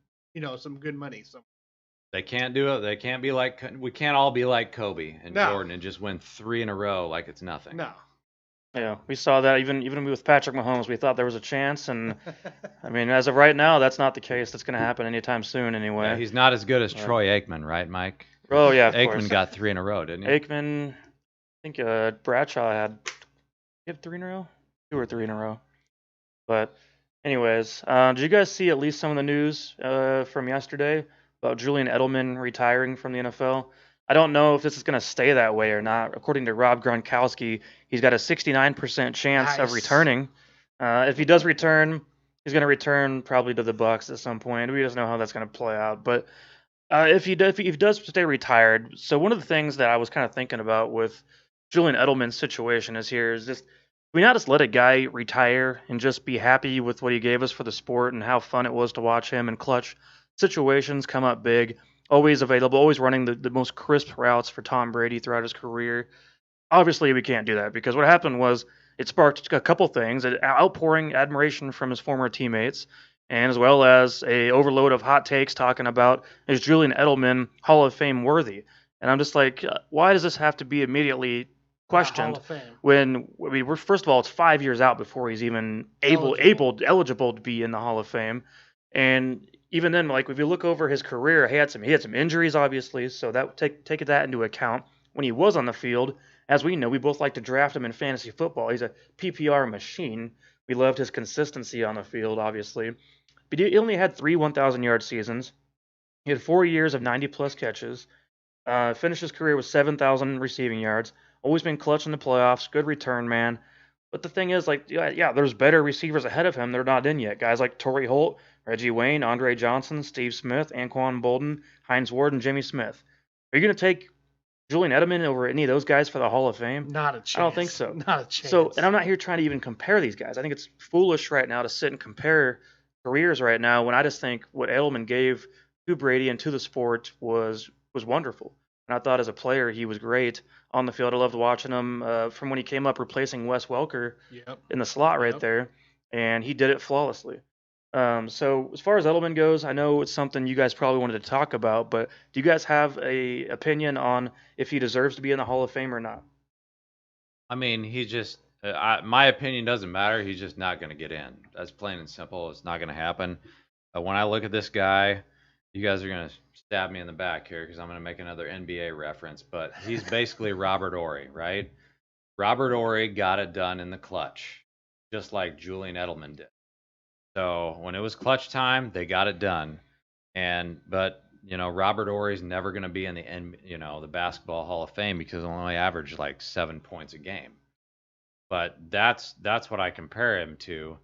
good money. So they can't do it. They can't be like, we can't all be like Kobe and Jordan and just win 3 in a row like it's nothing. No. Yeah, we saw that even with Patrick Mahomes. We thought there was a chance, and I mean, as of right now, that's not the case. That's going to happen anytime soon, anyway. Yeah, he's not as good as Troy Aikman, right, Mike? Oh yeah, of Aikman course. got 3 in a row, didn't he? Aikman, I think Bradshaw had 3 in a row, 2 or 3 in a row. But anyways, did you guys see at least some of the news from yesterday about Julian Edelman retiring from the NFL? I don't know if this is going to stay that way or not. According to Rob Gronkowski, he's got a 69% chance of returning. If he does return, he's going to return probably to the Bucks at some point. We just know how that's going to play out. But if he does stay retired, so one of the things that I was kind of thinking about with Julian Edelman's situation is just we not just let a guy retire and just be happy with what he gave us for the sport and how fun it was to watch him in clutch situations come up big, always available, always running the most crisp routes for Tom Brady throughout his career. Obviously, we can't do that because what happened was it sparked a couple things: an outpouring admiration from his former teammates, and as well as a overload of hot takes talking about is Julian Edelman Hall of Fame worthy? And I'm just like, why does this have to be immediately Not Hall questioned of Fame. when I mean, we're first of all, it's 5 years out before he's even eligible to be in the Hall of Fame, and even then, like if you look over his career, he had some injuries, obviously, so that take that into account when he was on the field. As we know, we both like to draft him in fantasy football. He's a PPR machine. We loved his consistency on the field, obviously. But he only had three 1,000-yard seasons. He had 4 years of 90-plus catches. Finished his career with 7,000 receiving yards. Always been clutch in the playoffs. Good return man. But the thing is, like, yeah, there's better receivers ahead of him. They're not in yet. Guys like Torrey Holt, Reggie Wayne, Andre Johnson, Steve Smith, Anquan Bolden, Hines Ward, and Jimmy Smith. Are you going to take Julian Edelman over any of those guys for the Hall of Fame? Not a chance. I don't think so. Not a chance. So, and I'm not here trying to even compare these guys. I think it's foolish right now to sit and compare careers right now when I just think what Edelman gave to Brady and to the sport was wonderful. And I thought as a player he was great on the field. I loved watching him from when he came up replacing Wes Welker Yep. in the slot right Yep. there, and he did it flawlessly. So as far as Edelman goes, I know it's something you guys probably wanted to talk about, but do you guys have a opinion on if he deserves to be in the Hall of Fame or not? I mean, he just, my opinion doesn't matter. He's just not going to get in. That's plain and simple. It's not going to happen. When I look at this guy, you guys are going to stab me in the back here because I'm going to make another NBA reference, but he's basically Robert Ory, right? Robert Ory got it done in the clutch, just like Julian Edelman did. So when it was clutch time, they got it done. But Robert Ory's never going to be in the Basketball Hall of Fame because he only averaged like 7 points a game. But that's what I compare him to,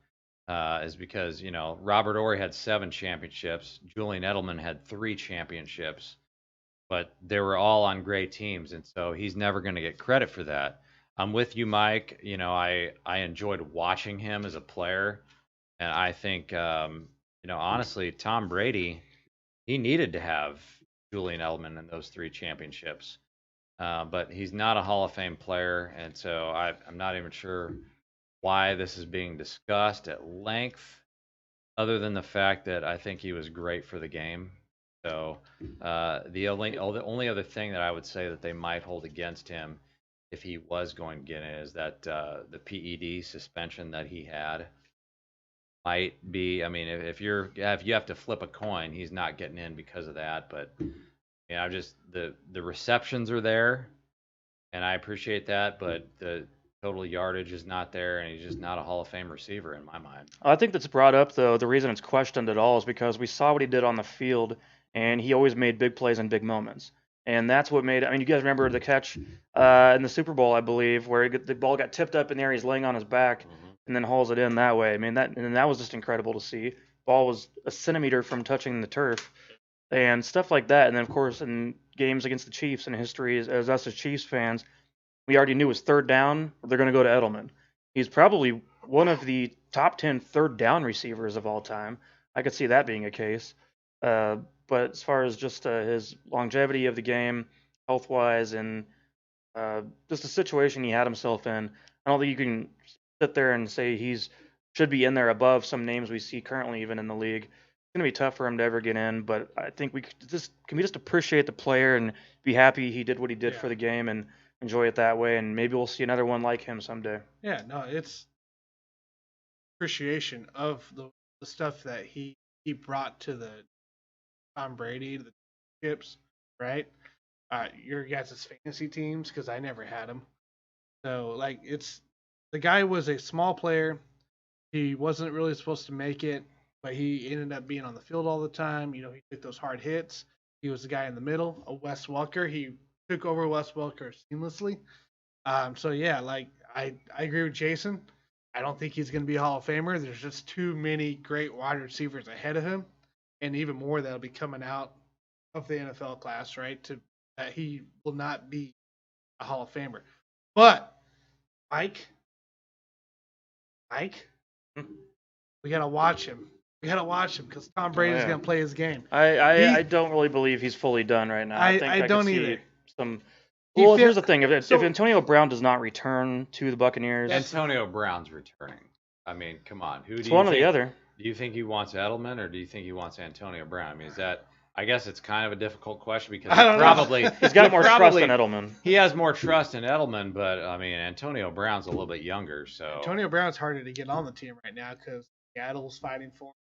is because Robert Ory had 7 championships, Julian Edelman had 3 championships, but they were all on great teams, and so he's never going to get credit for that. I'm with you, Mike. I enjoyed watching him as a player, and I think honestly, Tom Brady, he needed to have Julian Edelman in those 3 championships. But he's not a Hall of Fame player, and so I'm not even sure why this is being discussed at length, other than the fact that I think he was great for the game. So the only other thing that I would say that they might hold against him if he was going to get in is that the PED suspension that he had might be. I mean, if you have to flip a coin, he's not getting in because of that. But I just the receptions are there, and I appreciate that, but the total yardage is not there, and he's just not a Hall of Fame receiver in my mind. I think that's brought up, though. The reason it's questioned at all is because we saw what he did on the field, and he always made big plays in big moments. And that's what made. I mean, you guys remember the catch in the Super Bowl, I believe, where the ball got tipped up in the air, he's laying on his back, and then hauls it in that way. I mean, that was just incredible to see. Ball was a centimeter from touching the turf, and stuff like that. And then, of course, in games against the Chiefs in history, as us as Chiefs fans, we already knew was third down, they're going to go to Edelman. He's probably one of the top 10 third down receivers of all time. I could see that being a case. But as far as just his longevity of the game, health wise, and just the situation he had himself in, I don't think you can sit there and say should be in there above some names we see currently even in the league. It's going to be tough for him to ever get in, but I think we just appreciate the player and be happy he did what he did for the game and enjoy it that way, and maybe we'll see another one like him someday. Yeah, no, it's appreciation of the stuff that he brought to the Tom Brady, to the chips, right? Your guys' fantasy teams, because I never had him. So, like, the guy was a small player. He wasn't really supposed to make it, but he ended up being on the field all the time. He took those hard hits. He was the guy in the middle, a Wes Welker. He took over Wes Welker seamlessly. So yeah, like I agree with Jason. I don't think he's going to be a Hall of Famer. There's just too many great wide receivers ahead of him, and even more that'll be coming out of the NFL class, right? That he will not be a Hall of Famer. But Mike, Mike, Hmm. we gotta watch him. We gotta watch him because Tom Brady's yeah. gonna play his game. I don't really believe he's fully done right now. I think I I could don't see either. some. He Well, fail- here's the thing: if so- Antonio Brown does not return to the Buccaneers, Antonio Brown's returning. I mean, come on. Who do it's you one or think? the other. Do you think he wants Edelman or do you think he wants Antonio Brown? I mean, is that? I guess it's kind of a difficult question because I don't know. probably He's got more trust probably, than Edelman. He has more trust in Edelman, but I mean, Antonio Brown's a little bit younger, so Antonio Brown's harder to get on the team right now because Seattle's fighting for him.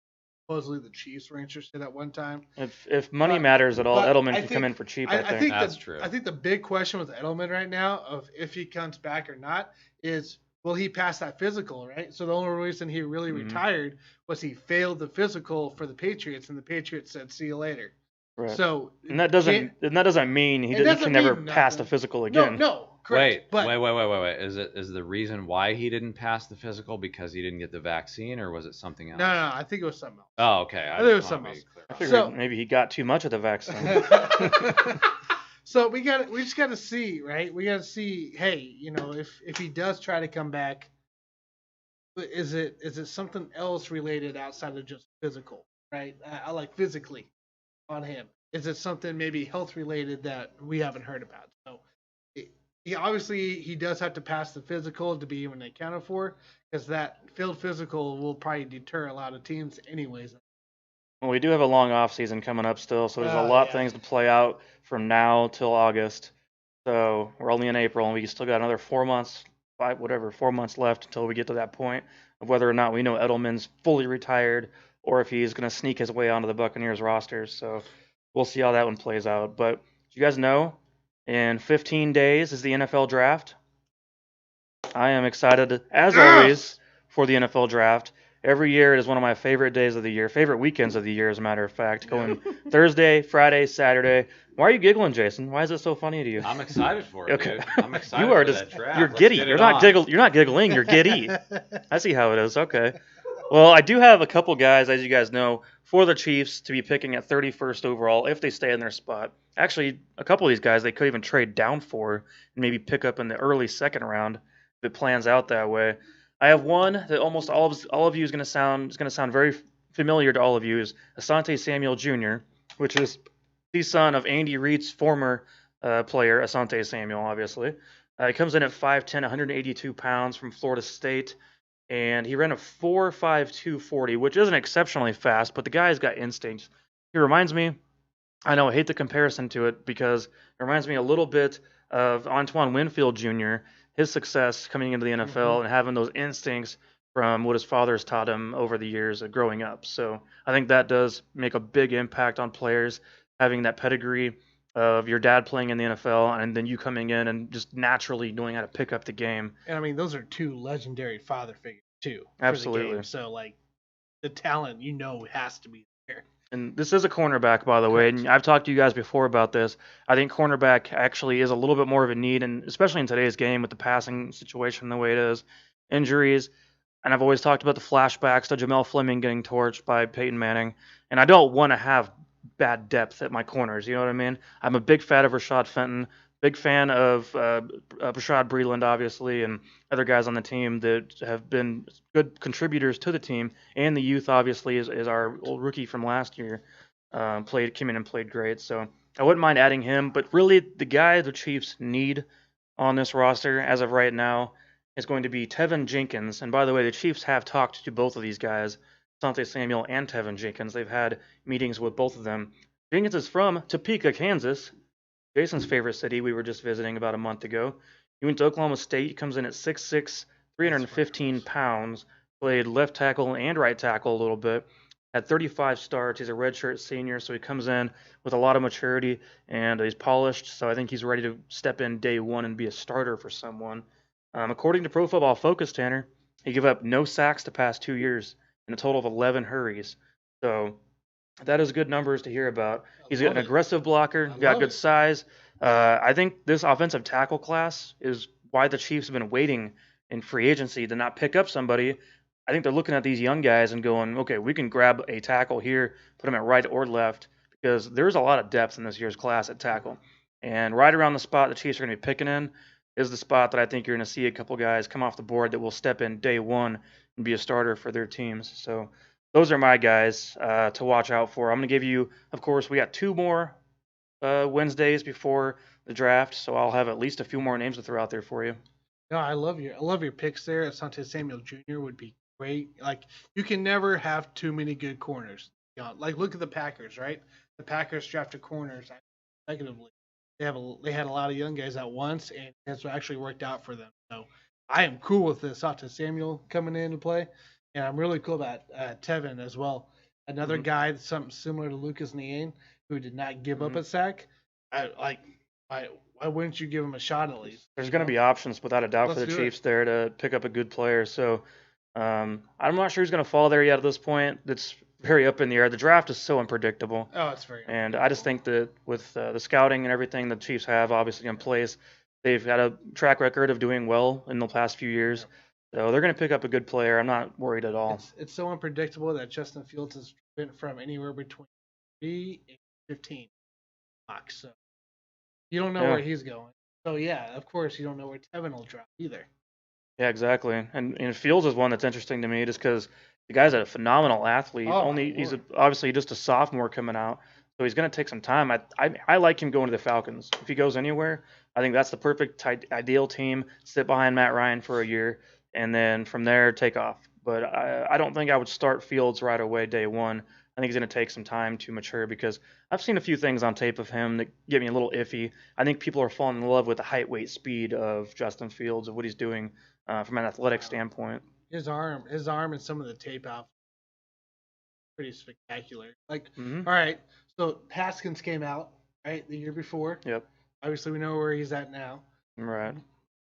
Supposedly the Chiefs were interested at one time. If money But- matters at all, but Edelman I can come think- in for cheap. I I think. think That's true. I think the big question with Edelman right now of if he comes back or not is will he pass that physical, right? So the only reason he really Mhm. retired was he failed the physical for the Patriots, and the Patriots said, "See you later." Right. So and that doesn't mean he doesn't can never mean pass the nothing. physical no, again. no, correct. wait, but wait. Is the reason why he didn't pass the physical because he didn't get the vaccine, or was it something else? no, I think it was something else. Oh, okay. I think it was just wanna something be else. clear I about figured So- maybe he got too much of the vaccine. So we just got to see, right? We got to see. Hey, if he does try to come back, is it something else related outside of just physical, right? I like physically on him. Is it something maybe health related that we haven't heard about? So he obviously he does have to pass the physical to be even accounted for, because that field physical will probably deter a lot of teams anyways. Well, we do have a long off season coming up still, so there's a Oh, lot of yeah. things to play out from now till August. So we're only in April, and we still got another 4 months, 4 months left until we get to that point of whether or not we know Edelman's fully retired or if he's going to sneak his way onto the Buccaneers roster. So we'll see how that one plays out. But you guys know, in 15 days is the NFL draft. I am excited, as always, for the NFL draft. Every year it is one of my favorite days of the year, favorite weekends of the year, as a matter of fact. Going Thursday, Friday, Saturday. Why are you giggling, Jason? Why is it so funny to you? I'm excited for it, Okay. dude. I'm excited You are for just that draft. you're Let's giddy. get it You're not on. You're not giggling. You're giddy. I see how it is. Okay. Well, I do have a couple guys, as you guys know, for the Chiefs to be picking at 31st overall if they stay in their spot. Actually, a couple of these guys they could even trade down for and maybe pick up in the early second round if it plans out that way. I have one that almost all of you is going to sound very familiar to all of you is Asante Samuel Jr., which is the son of Andy Reid's former player, Asante Samuel, obviously. He comes in at 5'10", 182 pounds from Florida State, and he ran a 4.52 40, which isn't exceptionally fast, but the guy's got instincts. He reminds me, I know I hate the comparison to it because it reminds me a little bit of Antoine Winfield Jr., his success coming into the NFL and having those instincts from what his father's taught him over the years of growing up. So I think that does make a big impact on players, having that pedigree of your dad playing in the NFL and then you coming in and just naturally knowing how to pick up the game. And I mean, those are two legendary father figures too. For Absolutely. The game. So like, the talent has to be there. And this is a cornerback, by the way, and I've talked to you guys before about this. I think cornerback actually is a little bit more of a need, and especially in today's game with the passing situation the way it is, injuries. And I've always talked about the flashbacks to Jamel Fleming getting torched by Peyton Manning, and I don't want to have bad depth at my corners. You know what I mean? I'm a big fan of Rashad Fenton, big fan of Rashad Breeland, obviously, and other guys on the team that have been good contributors to the team. And the youth, obviously, is our old rookie from last year. Came in and played great. So I wouldn't mind adding him. But really, the guy the Chiefs need on this roster as of right now is going to be Tevin Jenkins. And by the way, the Chiefs have talked to both of these guys, Asante Samuel and Tevin Jenkins. They've had meetings with both of them. Jenkins is from Topeka, Kansas, Jason's favorite city we were just visiting about a month ago. He went to Oklahoma State. He comes in at 6'6", 315 pounds, played left tackle and right tackle a little bit, had 35 starts. He's a redshirt senior, so he comes in with a lot of maturity, and he's polished, so I think he's ready to step in day one and be a starter for someone. According to Pro Football Focus, Tanner, he gave up no sacks the past 2 years and a total of 11 hurries. So that is good numbers to hear about. He's got an aggressive blocker, got good size. I think this offensive tackle class is why the Chiefs have been waiting in free agency to not pick up somebody. I think they're looking at these young guys and going, okay, we can grab a tackle here, put him at right or left, because there's a lot of depth in this year's class at tackle. And right around the spot the Chiefs are going to be picking in is the spot that I think you're going to see a couple guys come off the board that will step in day one and be a starter for their teams. So those are my guys to watch out for. I'm going to give you, of course, we got 2 more Wednesdays before the draft, so I'll have at least a few more names to throw out there for you. No, I love your picks there. Asante Samuel Jr. would be great. Like you can never have too many good corners. You know, like look at the Packers, right? The Packers drafted corners consecutively. They had a lot of young guys at once, and that's what actually worked out for them. So I am cool with this Asante Samuel coming into play, and I'm really cool about Tevin as well. Another guy that's something similar to Lucas Niane, who did not give up a sack. Why wouldn't you give him a shot at least? There's going to be options without a doubt for the Let's do Chiefs there to pick up a good player. So I'm not sure who's going to fall there yet at this point. It's very up in the air. The draft is so unpredictable. Oh, it's very. And I just think that with the scouting and everything the Chiefs have obviously in place, they've had a track record of doing well in the past few years. So they're going to pick up a good player. I'm not worried at all. It's so unpredictable that Justin Fields has been from anywhere between 3 and 15 bucks. So you don't know where he's going. So yeah, of course you don't know where Tevin will drop either. Yeah, exactly. And Fields is one that's interesting to me just because the guy's a phenomenal athlete. He's obviously just a sophomore coming out, so he's going to take some time. I like him going to the Falcons. If he goes anywhere, I think that's the perfect ideal team. Sit behind Matt Ryan for a year, and then from there take off. But I don't think I would start Fields right away day one. I think he's going to take some time to mature because I've seen a few things on tape of him that get me a little iffy. I think people are falling in love with the height, weight, speed of Justin Fields, of what he's doing from an athletic standpoint. His arm, and some of the tape out pretty spectacular. Like, all right, so Haskins came out right the year before. Yep. Obviously, we know where he's at now. Right.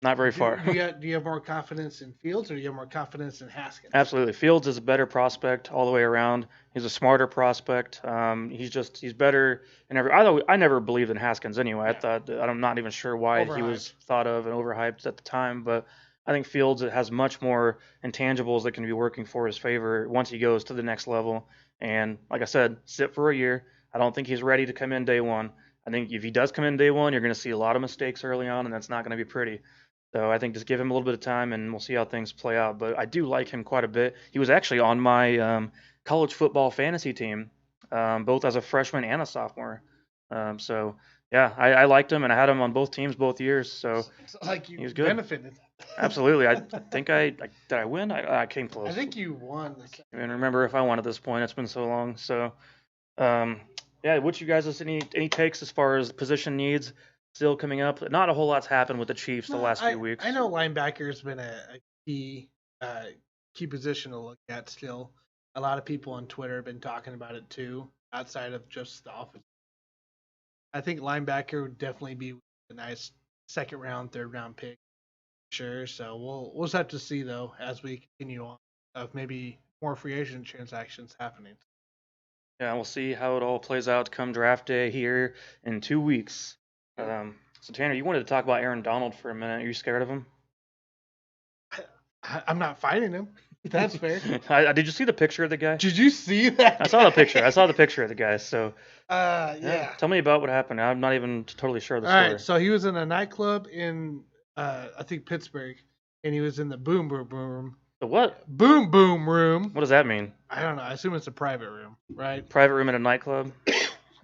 Not very far. Do you have more confidence in Fields or do you have more confidence in Haskins? Absolutely. Fields is a better prospect all the way around. He's a smarter prospect. He's better in every. I never believed in Haskins anyway. I'm not even sure why he was thought of and overhyped at the time, but I think Fields has much more intangibles that can be working for his favor once he goes to the next level. And like I said, sit for a year. I don't think he's ready to come in day one. I think if he does come in day one, you're going to see a lot of mistakes early on, and that's not going to be pretty. So I think just give him a little bit of time, and we'll see how things play out. But I do like him quite a bit. He was actually on my college football fantasy team, both as a freshman and a sophomore. So yeah, I liked him, and I had him on both teams both years. So like he was good. Benefited. Absolutely. I think did I win? I came close. I think you won. I can't remember if I won at this point. It's been so long. So yeah, what you guys any takes as far as position needs? Still coming up. Not a whole lot's happened with the Chiefs the last few weeks. I know linebacker's been a key position to look at still. A lot of people on Twitter have been talking about it too, outside of just the offense. I think linebacker would definitely be a nice second round, third round pick. Sure. So we'll just have to see though as we continue on of maybe more free agent transactions happening. Yeah, we'll see how it all plays out come draft day here in 2 weeks. So Tanner, you wanted to talk about Aaron Donald for a minute. Are you scared of him? I'm not fighting him. That's fair. Did you see the picture of the guy? Did you see that? I saw the picture. I saw the picture of the guy. So yeah. Tell me about what happened. I'm not even totally sure of the story. All right. So he was in a nightclub in I think Pittsburgh, and he was in the boom boom room. The what? Boom boom room. What does that mean? I don't know. I assume it's a private room, right? Private room in a nightclub?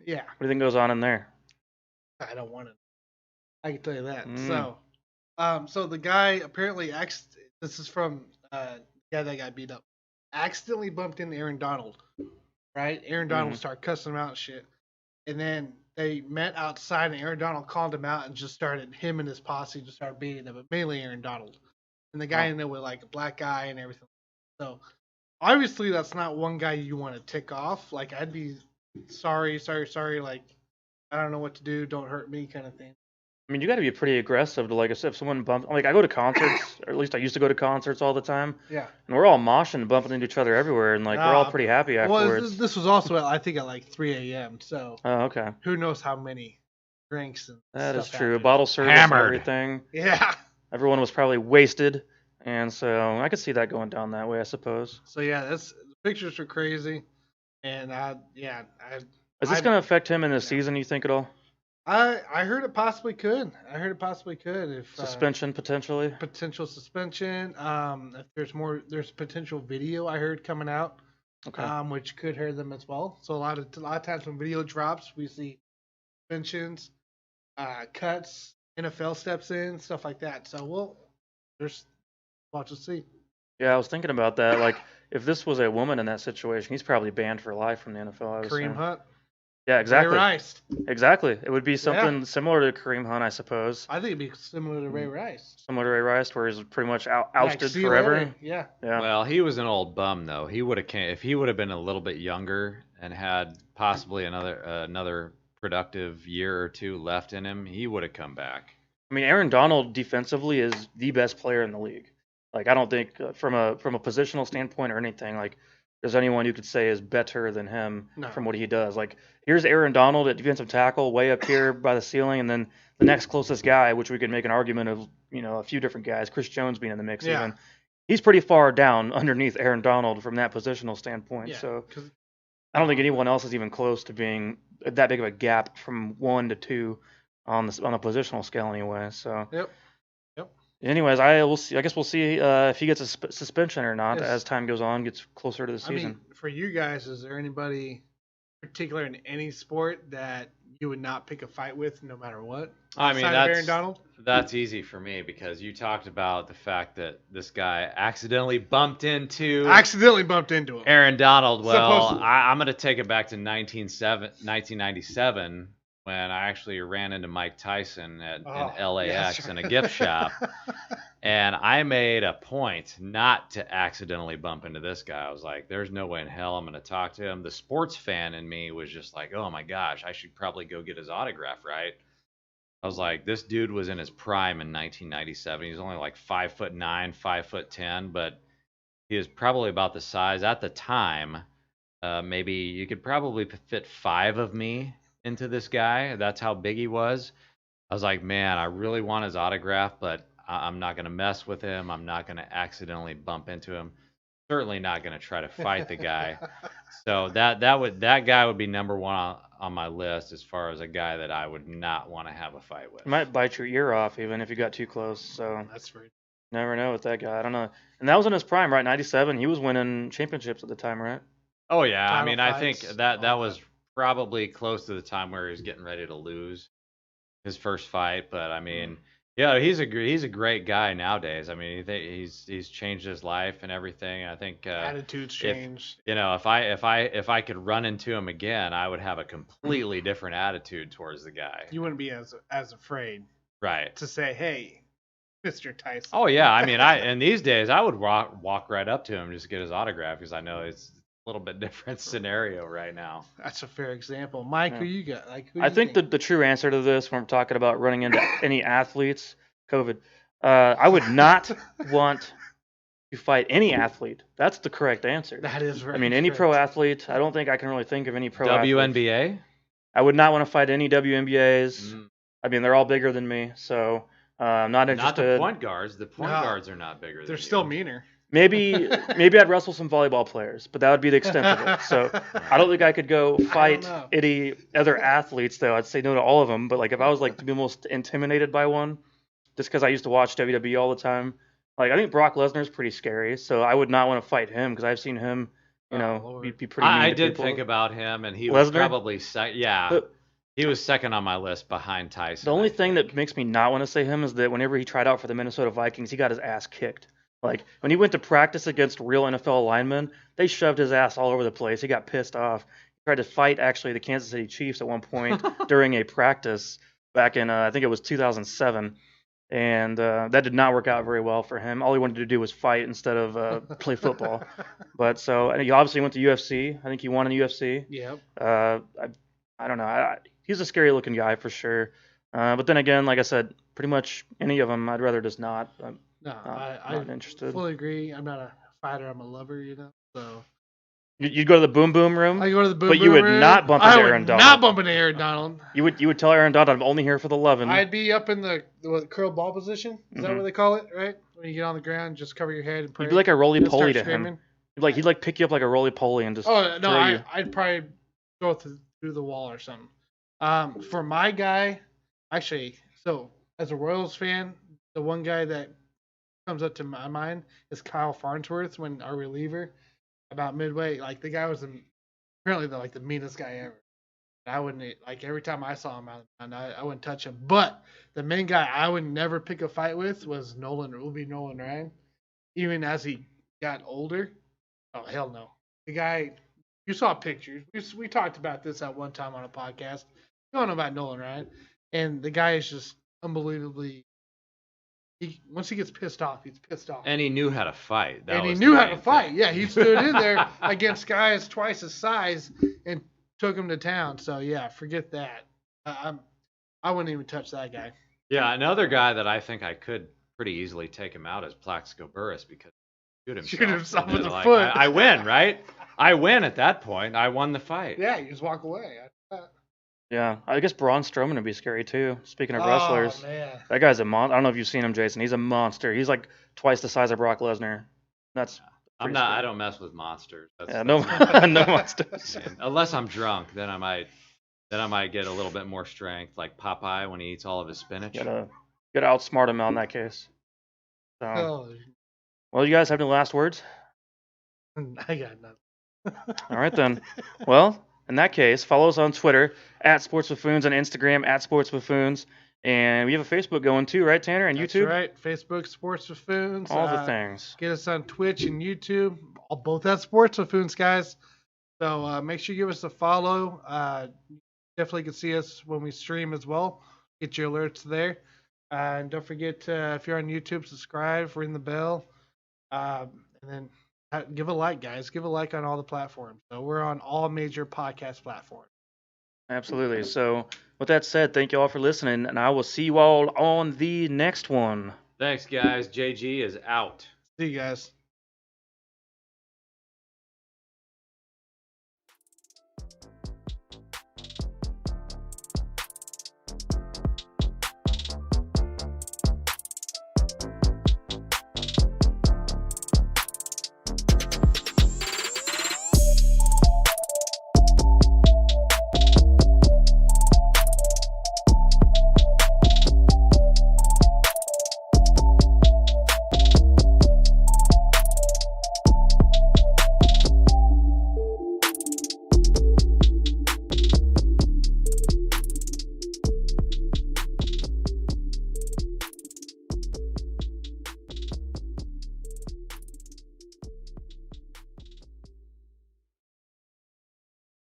Yeah. What do you think goes on in there? I don't want to. I can tell you that. So the guy apparently this is from the guy that got beat up. Accidentally bumped into Aaron Donald, right? Aaron Donald started cussing him out and shit. And then they met outside, and Aaron Donald called him out and just started, him and his posse just started beating him, but mainly Aaron Donald. And the guy in there with like a black eye and everything. So obviously that's not one guy you want to tick off. Like I'd be sorry, like I don't know what to do, don't hurt me kind of thing. I mean, you got to be pretty aggressive to, like, if someone bumps. Like, I go to concerts, or at least I used to go to concerts all the time. Yeah. And we're all moshing and bumping into each other everywhere, and, like, we're all pretty happy afterwards. Well, this was also, I think, at, like, 3 a.m., so. Oh, okay. Who knows how many drinks and That stuff is true. happened. Bottle service and everything. Yeah. Everyone was probably wasted, and so I could see that going down that way, I suppose. So, yeah, the pictures are crazy, and, Is this going to affect him in the season, you think, at all? I heard it possibly could. If Suspension potentially. potential suspension. If there's potential video I heard coming out, Okay. which could hurt them as well. So a lot of times when video drops, we see suspensions, cuts, NFL steps in, stuff like that. So there's watch and see. Yeah, I was thinking about that. Like, if this was a woman in that situation, he's probably banned for life from the NFL. I would Kareem assume. Hunt, Yeah, exactly. Ray Rice. Exactly. It would be something similar to Kareem Hunt, I suppose. I think it'd be similar to Ray Rice. Similar to Ray Rice, where he's pretty much Like, ousted see you forever. later. Yeah. Yeah. Well, he was an old bum though. He would have if he would have been a little bit younger and had possibly another productive year or two left in him, he would have come back. I mean, Aaron Donald defensively is the best player in the league. Like, I don't think from a positional standpoint or anything, like, there's anyone you could say is better than him from what he does. Like, here's Aaron Donald at defensive tackle, way up here by the ceiling, and then the next closest guy, which we could make an argument of, a few different guys, Chris Jones being in the mix even. He's pretty far down underneath Aaron Donald from that positional standpoint. Yeah, so I don't think anyone else is even close to being that big of a gap from 1 to 2 on a positional scale anyway. So Yep. anyways, I guess we'll see if he gets a suspension or not as time goes on, gets closer to the season. I mean, for you guys, is there anybody particular in any sport that you would not pick a fight with no matter what? I mean, outside of Aaron Donald? That's easy for me because you talked about the fact that this guy accidentally bumped into him. Aaron Donald. Well, I'm going to take it back to 1997 when I actually ran into Mike Tyson in LAX in a gift shop. And I made a point not to accidentally bump into this guy. I was like, there's no way in hell I'm going to talk to him. The sports fan in me was just like, oh my gosh, I should probably go get his autograph, right? I was like, this dude was in his prime in 1997. He's only like 5'9", 5'10", but he was probably about the size at the time. Maybe you could probably fit 5 of me into this guy. That's how big he was. I was like, man, I really want his autograph, but I'm not going to mess with him. I'm not going to accidentally bump into him. Certainly not going to try to fight the guy. So that guy would be number one on my list as far as a guy that I would not want to have a fight with. He might bite your ear off even if you got too close. So that's right. Never know with that guy. I don't know. And that was in his prime, right? 97. He was winning championships at the time, right? Oh yeah. Title I mean, fights, I think that was probably close to the time where he was getting ready to lose his first fight. But I mean, yeah, he's a great guy nowadays. I mean, he's changed his life and everything. I think attitudes change. If I could run into him again, I would have a completely different attitude towards the guy. You wouldn't be as afraid, right, to say, "Hey, Mr. Tyson." Oh yeah, I mean, and these days I would walk right up to him just to get his autograph because I know it's a little bit different scenario right now. That's a fair example. Mike, who you got? I think the true answer to this, when we're talking about running into any athletes, COVID, I would not want to fight any athlete. That's the correct answer. That is right. I mean, any pro athlete. I don't think I can really think of any pro WNBA? Athletes. I would not want to fight any WNBAs. I mean, they're all bigger than me, so I'm not interested. Not the point guards. The point guards are not bigger than you. They're still meaner. Maybe I'd wrestle some volleyball players, but that would be the extent of it. So I don't think I could go fight any other athletes, though. I'd say no to all of them. But like if I was like to be most intimidated by one, just because I used to watch WWE all the time, like I think Brock Lesnar's pretty scary. So I would not want to fight him because I've seen him, be pretty mean I to did people. think about him, and he was Lesnar? probably he was second on my list behind Tyson. The only thing that makes me not want to say him is that whenever he tried out for the Minnesota Vikings, he got his ass kicked. Like, when he went to practice against real NFL linemen, they shoved his ass all over the place. He got pissed off. He tried to fight, actually, the Kansas City Chiefs at one point during a practice back in, I think it was 2007. And that did not work out very well for him. All he wanted to do was fight instead of play football. But so, and he obviously went to UFC. I think he won in UFC. Yep. I don't know. He's a scary-looking guy for sure. But then again, like I said, pretty much any of them, I'd rather just not. No, not interested. Fully agree. I'm not a fighter. I'm a lover, So you'd go to the boom boom room. I go to the boom but boom room. But you would not bump into Aaron Donald. Not bump into Aaron Donald. You would tell Aaron Donald, I'm only here for the lovin'. I'd be up in the curl ball position. Is that what they call it? Right? When you get on the ground, just cover your head and pray. You'd be like a roly-poly to screaming. him. He'd pick you up like a roly-poly and just. Oh no! I'd probably go through the wall or something. For my guy, actually, so as a Royals fan, the one guy that comes up to my mind is Kyle Farnsworth, when our reliever, about midway. Like the guy was apparently the meanest guy ever. I wouldn't like every time I saw him out, and I wouldn't touch him. But the main guy I would never pick a fight with was Nolan Ryan. Even as he got older, oh hell no. The guy, you saw pictures. We talked about this at one time on a podcast. You don't know about Nolan Ryan, and the guy is just unbelievably. Once he gets pissed off, he's pissed off. And he knew how to fight. And he knew how to fight. Yeah, he stood in there against guys twice his size and took him to town. So yeah, forget that. I wouldn't even touch that guy. Yeah, another guy that I think I could pretty easily take him out is Plaxico Burress because he Shoot himself And with then, a foot. I win, right? I win at that point. I won the fight. Yeah, you just walk away. Yeah, I guess Braun Strowman would be scary too. Speaking of Oh, wrestlers, man. that guy's a monster. I don't know if you've seen him, Jason. He's a monster. He's like twice the size of Brock Lesnar. That's I'm pretty not. scary. I don't mess with monsters. Yeah, no, no monsters. And unless I'm drunk, then I might get a little bit more strength, like Popeye when he eats all of his spinach. Gotta outsmart him in that case. So, Oh, well, you guys have any last words? I got nothing. All right then. Well, in that case, follow us on Twitter at Sports Buffoons and Instagram at Sports Buffoons, and we have a Facebook going too, right, Tanner? And That's YouTube. right. Facebook Sports Buffoons. All the things. Get us on Twitch and YouTube. Both at Sports Buffoons, guys. So make sure you give us a follow. Definitely can see us when we stream as well. Get your alerts there. And don't forget, if you're on YouTube, subscribe, ring the bell. And then give a like, guys. Give a like on all the platforms. So we're on all major podcast platforms. Absolutely. So, with that said, thank you all for listening, and I will see you all on the next one. Thanks, guys. JG is out. See you guys.